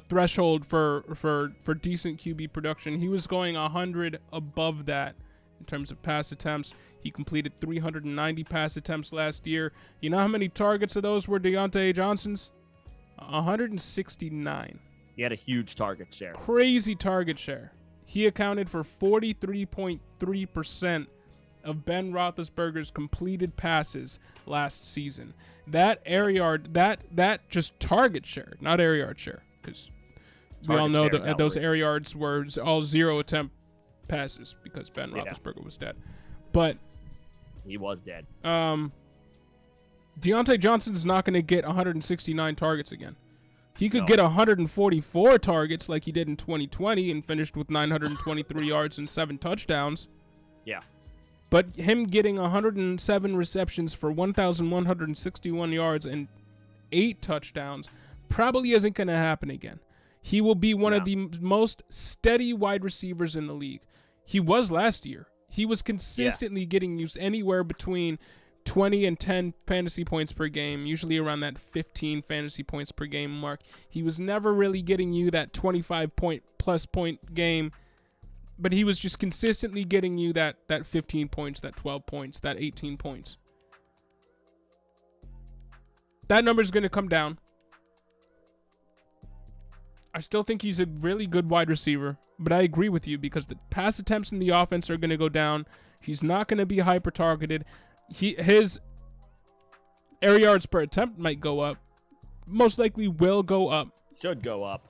threshold for decent QB production. He was going 100 above that in terms of pass attempts. He completed 390 pass attempts last year. You know how many targets of those were Deontay Johnson's? 169. He had a huge target share. Crazy target share. He accounted for 43.3% of Ben Roethlisberger's completed passes last season. That air yard, that just target share, not air yard share, because we all know that those air yards were all 0 attempt passes because Ben Roethlisberger was dead. But he was dead. Deontay Johnson's not going to get 169 targets again. He could get 144 targets like he did in 2020 and finished with 923 yards and 7 touchdowns. Yeah. But him getting 107 receptions for 1,161 yards and 8 touchdowns probably isn't going to happen again. He will be one of the most steady wide receivers in the league. He was last year. He was consistently getting used anywhere between 20 and 10 fantasy points per game, usually around that 15 fantasy points per game mark. He was never really getting you that 25-plus point game, but he was just consistently getting you that 15 points, that 12 points, that 18 points. That number is going to come down. I still think he's a really good wide receiver, but I agree with you because the pass attempts in the offense are going to go down. He's not going to be hyper-targeted. His air yards per attempt might go up. Most likely will go up. Should go up,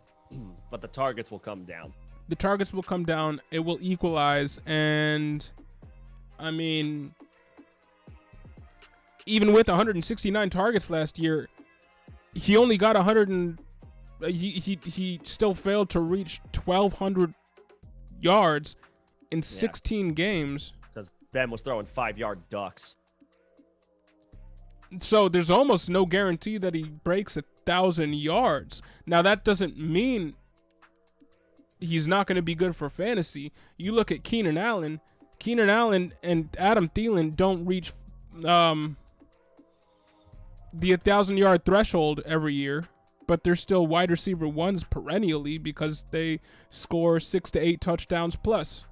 but the targets will come down. The targets will come down. It will equalize. And, I mean, even with 169 targets last year, he only got 100 and he still failed to reach 1,200 yards in 16 games. Because Ben was throwing 5-yard ducks. So there's almost no guarantee that he breaks 1,000 yards. Now that doesn't mean he's not going to be good for fantasy. You look at Keenan Allen. Keenan Allen and Adam Thielen don't reach the 1,000-yard threshold every year, but they're still wide receiver ones perennially because they score 6 to 8 touchdowns plus.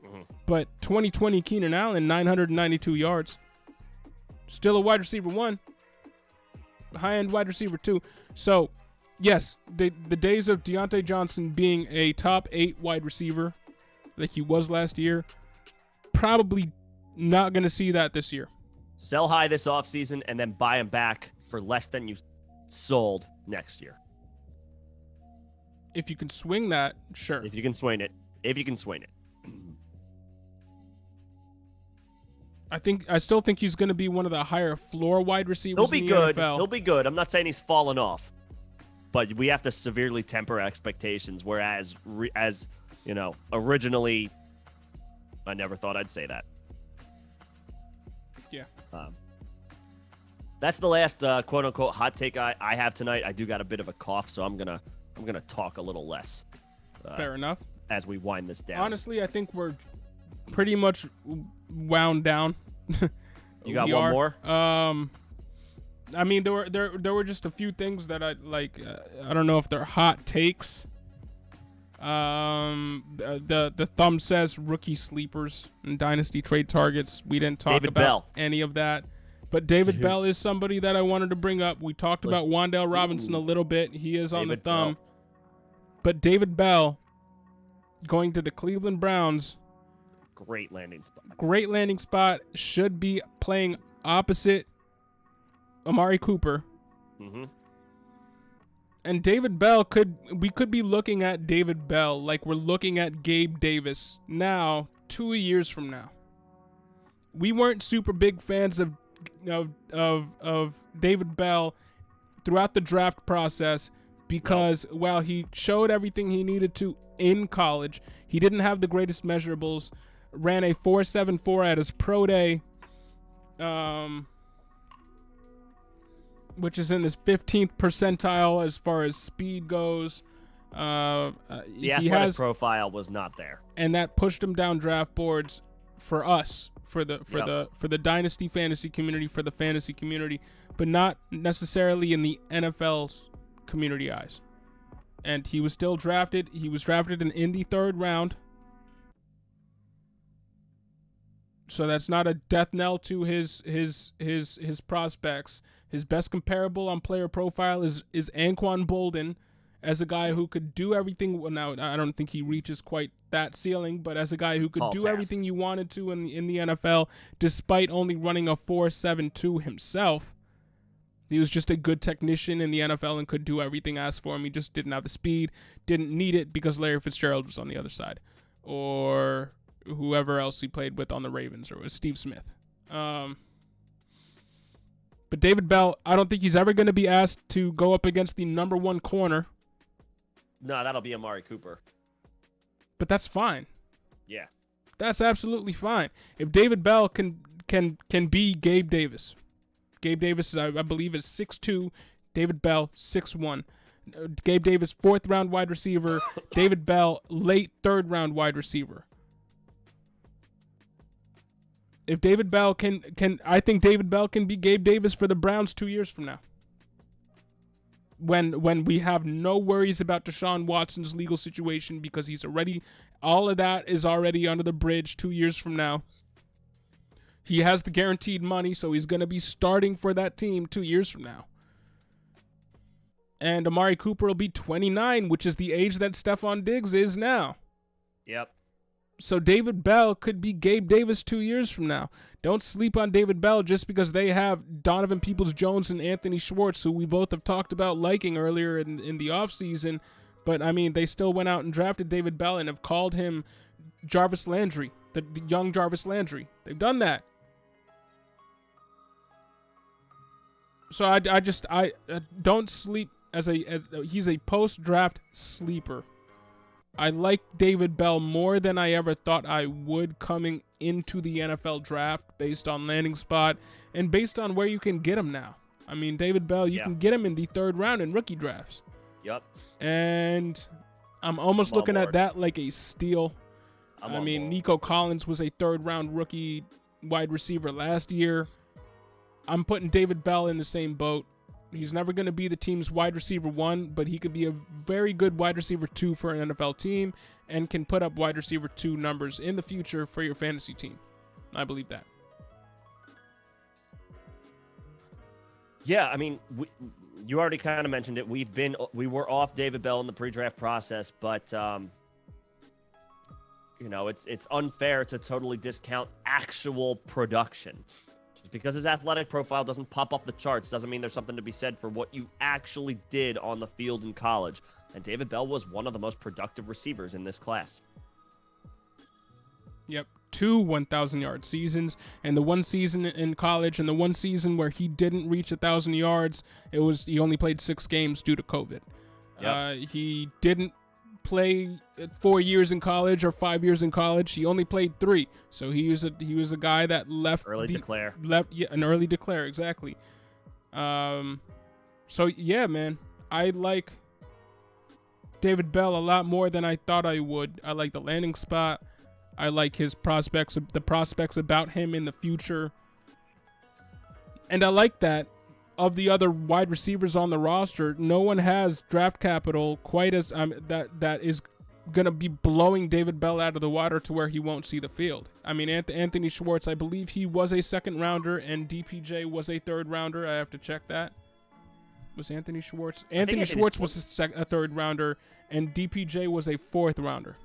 Mm-hmm. But 2020 Keenan Allen, 992 yards. Still a wide receiver one. High-end wide receiver two. So, yes, the days of Deontay Johnson being a top 8 wide receiver like he was last year, probably not going to see that this year. Sell high this offseason and then buy him back for less than you sold next year. If you can swing that, sure. If you can swing it. I still think he's going to be one of the higher floor wide receivers. He'll be in the good. NFL. He'll be good. I'm not saying he's fallen off, but we have to severely temper expectations. Whereas, as you know, originally, I never thought I'd say that. Yeah. That's the last quote unquote hot take I have tonight. I do got a bit of a cough, so I'm gonna talk a little less. Fair enough. As we wind this down. Honestly, I think we're pretty much wound down. You got one more? I mean, there were just a few things that I like. I don't know if they're hot takes. The thumb says rookie sleepers and Dynasty Trade Targets. We didn't talk about any of that. But David Bell is somebody that I wanted to bring up. We talked about Wan'Dale Robinson a little bit. He is on the thumb. Bell. But David Bell going to the Cleveland Browns. Great landing spot. Great landing spot. Should be playing opposite Amari Cooper. Mm-hmm. And David Bell we could be looking at David Bell like we're looking at Gabe Davis now, 2 years from now. We weren't super big fans of David Bell throughout the draft process because while he showed everything he needed to in college, he didn't have the greatest measurables. Ran a 4.74 at his pro day, which is in his 15th percentile as far as speed goes. The athletic profile was not there, and that pushed him down draft boards for us, for the Dynasty fantasy community, for the fantasy community, but not necessarily in the NFL's community eyes. And he was still drafted. He was drafted in the 3rd round. So that's not a death knell to his prospects. His best comparable on player profile is Anquan Bolden, as a guy who could do everything. Well, now I don't think he reaches quite that ceiling, but as a guy who could do everything you wanted to in the NFL, despite only running a 4.72 himself. He was just a good technician in the NFL and could do everything asked for him. He just didn't have the speed, didn't need it because Larry Fitzgerald was on the other side, or whoever else he played with on the Ravens, or it was Steve Smith. But David Bell, I don't think he's ever going to be asked to go up against the number 1 corner. No, that'll be Amari Cooper. But that's fine. Yeah. That's absolutely fine. If David Bell can be Gabe Davis. Gabe Davis, I believe, is 6'2". David Bell, 6'1". Gabe Davis, 4th round wide receiver. David Bell, late 3rd round wide receiver. If David Bell can I think David Bell can be Gabe Davis for the Browns 2 years from now. When we have no worries about Deshaun Watson's legal situation because all of that is already under the bridge 2 years from now. He has the guaranteed money, so he's going to be starting for that team 2 years from now. And Amari Cooper will be 29, which is the age that Stephon Diggs is now. Yep. So David Bell could be Gabe Davis 2 years from now. Don't sleep on David Bell just because they have Donovan Peoples-Jones and Anthony Schwartz, who we both have talked about liking earlier in the offseason. But, I mean, they still went out and drafted David Bell and have called him Jarvis Landry, the young Jarvis Landry. They've done that. So I don't sleep as he's a post-draft sleeper. I like David Bell more than I ever thought I would coming into the NFL draft based on landing spot and based on where you can get him now. I mean, David Bell, you can get him in the 3rd round in rookie drafts. Yep. And I'm almost looking at that like a steal. I mean, Nico Collins was a 3rd round rookie wide receiver last year. I'm putting David Bell in the same boat. He's never going to be the team's wide receiver 1, but he could be a very good wide receiver 2 for an NFL team and can put up wide receiver 2 numbers in the future for your fantasy team. I believe that. Yeah, I mean, you already kind of mentioned it. We were off David Bell in the pre-draft process, but it's unfair to totally discount actual production. Because his athletic profile doesn't pop off the charts doesn't mean there's something to be said for what you actually did on the field in college. And David Bell was one of the most productive receivers in this class. Yep, 2 1,000-yard seasons, and the one season in college and the one season where he didn't reach 1,000 yards, he only played 6 games due to COVID. Yep. He didn't play 4 years in college or 5 years in college. He only played 3. So he was a guy that left an early declare, exactly. So yeah, man, I like David Bell a lot more than I thought I would. I like the landing spot. I like his prospects, the prospects about him in the future. And I like that of the other wide receivers on the roster, no one has draft capital quite as that is going to be blowing David Bell out of the water to where he won't see the field. I mean, Anthony Schwartz, I believe he was a 2nd rounder and DPJ was a 3rd rounder. I have to check that. Was Anthony Schwartz? Anthony Schwartz was a 3rd rounder and DPJ was a 4th rounder.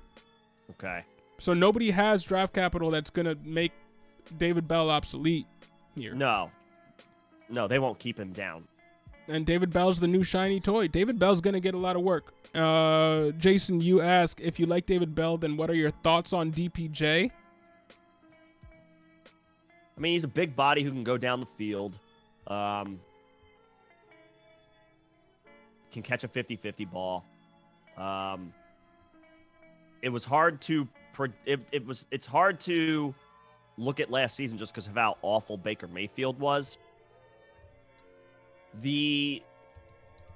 Okay. So nobody has draft capital that's going to make David Bell obsolete here. No, they won't keep him down. And David Bell's the new shiny toy. David Bell's going to get a lot of work. Jason, you ask, if you like David Bell, then what are your thoughts on DPJ? I mean, he's a big body who can go down the field. Can catch a 50-50 ball. It's hard to look at last season just because of how awful Baker Mayfield was.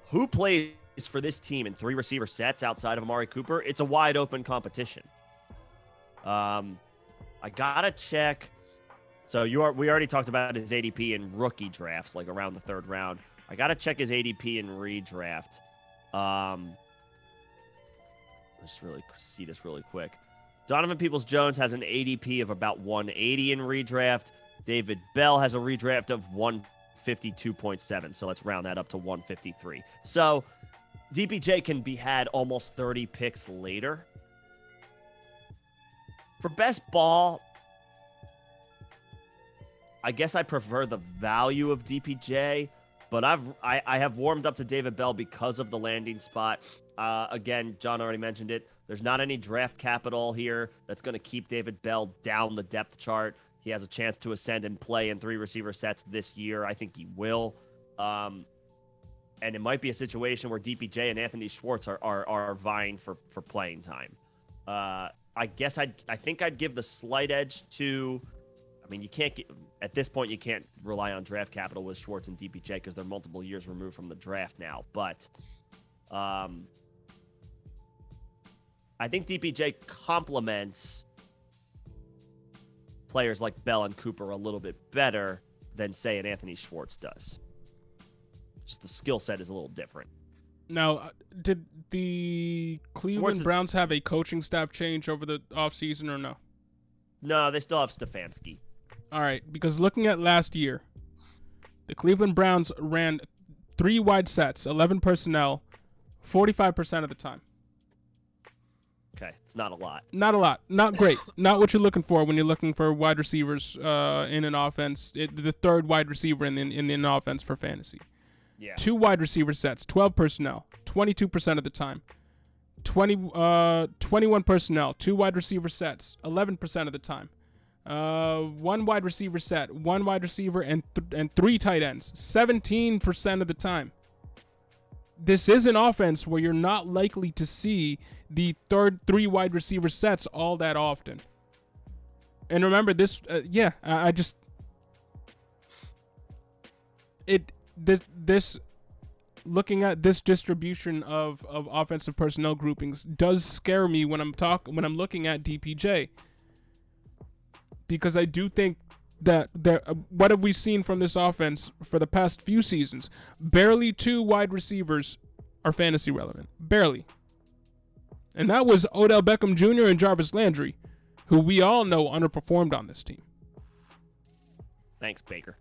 Who plays for this team in 3 receiver sets outside of Amari Cooper? It's a wide open competition. I gotta check. So we already talked about his ADP in rookie drafts, like around the 3rd round. I gotta check his ADP in redraft. Let's really see this really quick. Donovan Peoples-Jones has an ADP of about 180 in redraft. David Bell has a redraft of 152.7, so let's round that up to 153. So DPJ can be had almost 30 picks later. For best ball, I guess I prefer the value of DPJ, but I have warmed up to David Bell because of the landing spot. Again, John already mentioned it. There's not any draft capital here that's going to keep David Bell down the depth chart. He has a chance to ascend and play in 3 receiver sets this year. I think he will. And it might be a situation where DPJ and Anthony Schwartz are vying for playing time. I guess I think I'd give the slight edge to, I mean, at this point, you can't rely on draft capital with Schwartz and DPJ because they're multiple years removed from the draft now. But I think DPJ complements players like Bell and Cooper a little bit better than, say, an Anthony Schwartz does. Just the skill set is a little different. Now, did the Cleveland Browns have a coaching staff change over the offseason or no? No, they still have Stefanski. All right, because looking at last year, the Cleveland Browns ran 3 wide sets, 11 personnel, 45% of the time. Okay, it's not a lot. Not a lot. Not great. Not what you're looking for when you're looking for wide receivers in an offense. The third wide receiver in an offense for fantasy. Yeah. 2 wide receiver sets, 12 personnel, 22% of the time. 21 personnel, 2 wide receiver sets, 11% of the time. 1 wide receiver set, 1 wide receiver, and 3 tight ends, 17% of the time. This is an offense where you're not likely to see the 3 wide receiver sets all that often. And remember this, looking at this distribution of offensive personnel groupings does scare me when I'm looking at DPJ, because I do think that what have we seen from this offense for the past few seasons? Barely 2 wide receivers are fantasy relevant. Barely. And that was Odell Beckham Jr. and Jarvis Landry, who we all know underperformed on this team. Thanks, Baker.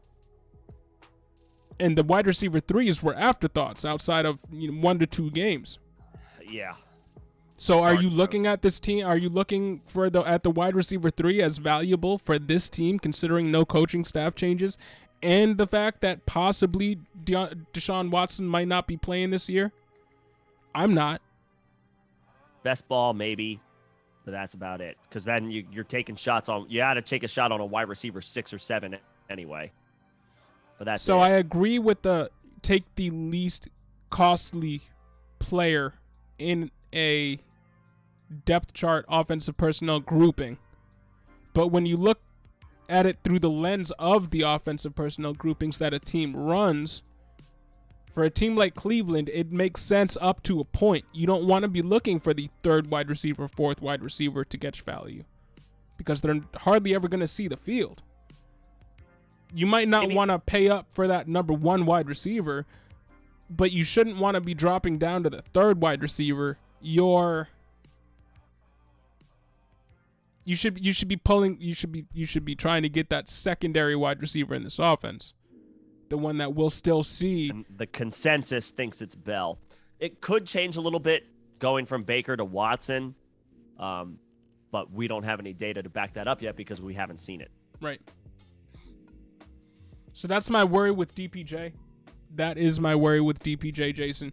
And the wide receiver 3s were afterthoughts outside of 1 to 2 games. Yeah. So are you looking at this team? Are you looking at the wide receiver 3 as valuable for this team, considering no coaching staff changes and the fact that possibly Deshaun Watson might not be playing this year? I'm not. Best ball, maybe, but that's about it. Because then you're taking shots on. You got to take a shot on a wide receiver 6 or 7 anyway. But that's so it. I agree with take the least costly player in a depth chart offensive personnel grouping. But when you look at it through the lens of the offensive personnel groupings that a team runs, for a team like Cleveland, it makes sense up to a point. You don't want to be looking for the 3rd wide receiver, 4th wide receiver to get value, because they're hardly ever going to see the field. You might not want to pay up for that number 1 wide receiver, but you shouldn't want to be dropping down to the 3rd wide receiver. You should be trying to get that secondary wide receiver in this offense, the one that will still see. And the consensus thinks it's Bell. It could change a little bit going from Baker to Watson, but we don't have any data to back that up yet because we haven't seen it. Right. So that's my worry with DPJ. That is my worry with DPJ, Jason.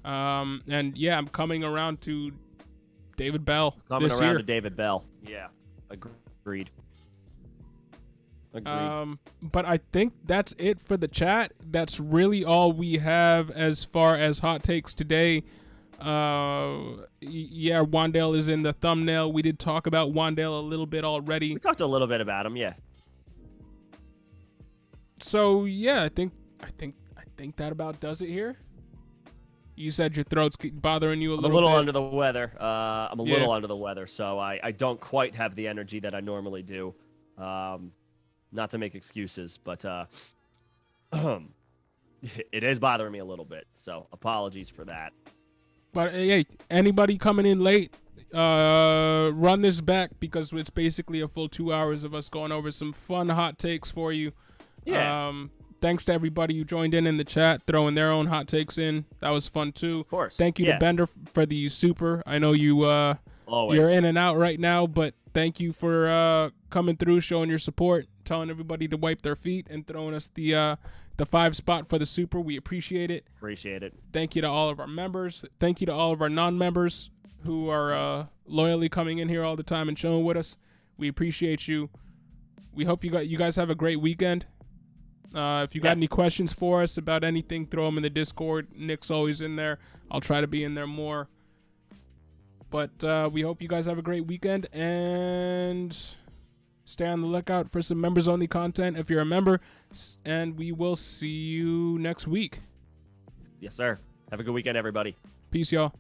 And yeah, I'm coming around to David Bell. Coming this around year. to David Bell. Yeah, agreed. But I think that's it for the chat. That's really all we have as far as hot takes today. Yeah, Wandale is in the thumbnail. We did talk about Wandale a little bit already. We talked a little bit about him, yeah. So yeah, I think that about does it here. You said your throat's bothering you a little bit. I'm a little under the weather. I'm a little under the weather, so I don't quite have the energy that I normally do. Not to make excuses, but it is bothering me a little bit. So apologies for that. But hey, anybody coming in late, run this back because it's basically a full 2 hours of us going over some fun hot takes for you. Yeah. Thanks to everybody who joined in the chat, throwing their own hot takes in. That was fun too. Of course. Thank you to Bender for the super. I know you you're in and out right now, but thank you for coming through, showing your support, telling everybody to wipe their feet, and throwing us the 5 spot for the super. We appreciate it. Appreciate it. Thank you to all of our members. Thank you to all of our non-members who are loyally coming in here all the time and showing with us. We appreciate you. We hope you guys have a great weekend. If you got any questions for us about anything, throw them in the Discord. Nick's always in there. I'll try to be in there more. But we hope you guys have a great weekend, and stay on the lookout for some members-only content if you're a member, and we will see you next week. Yes, sir. Have a good weekend, everybody. Peace, y'all.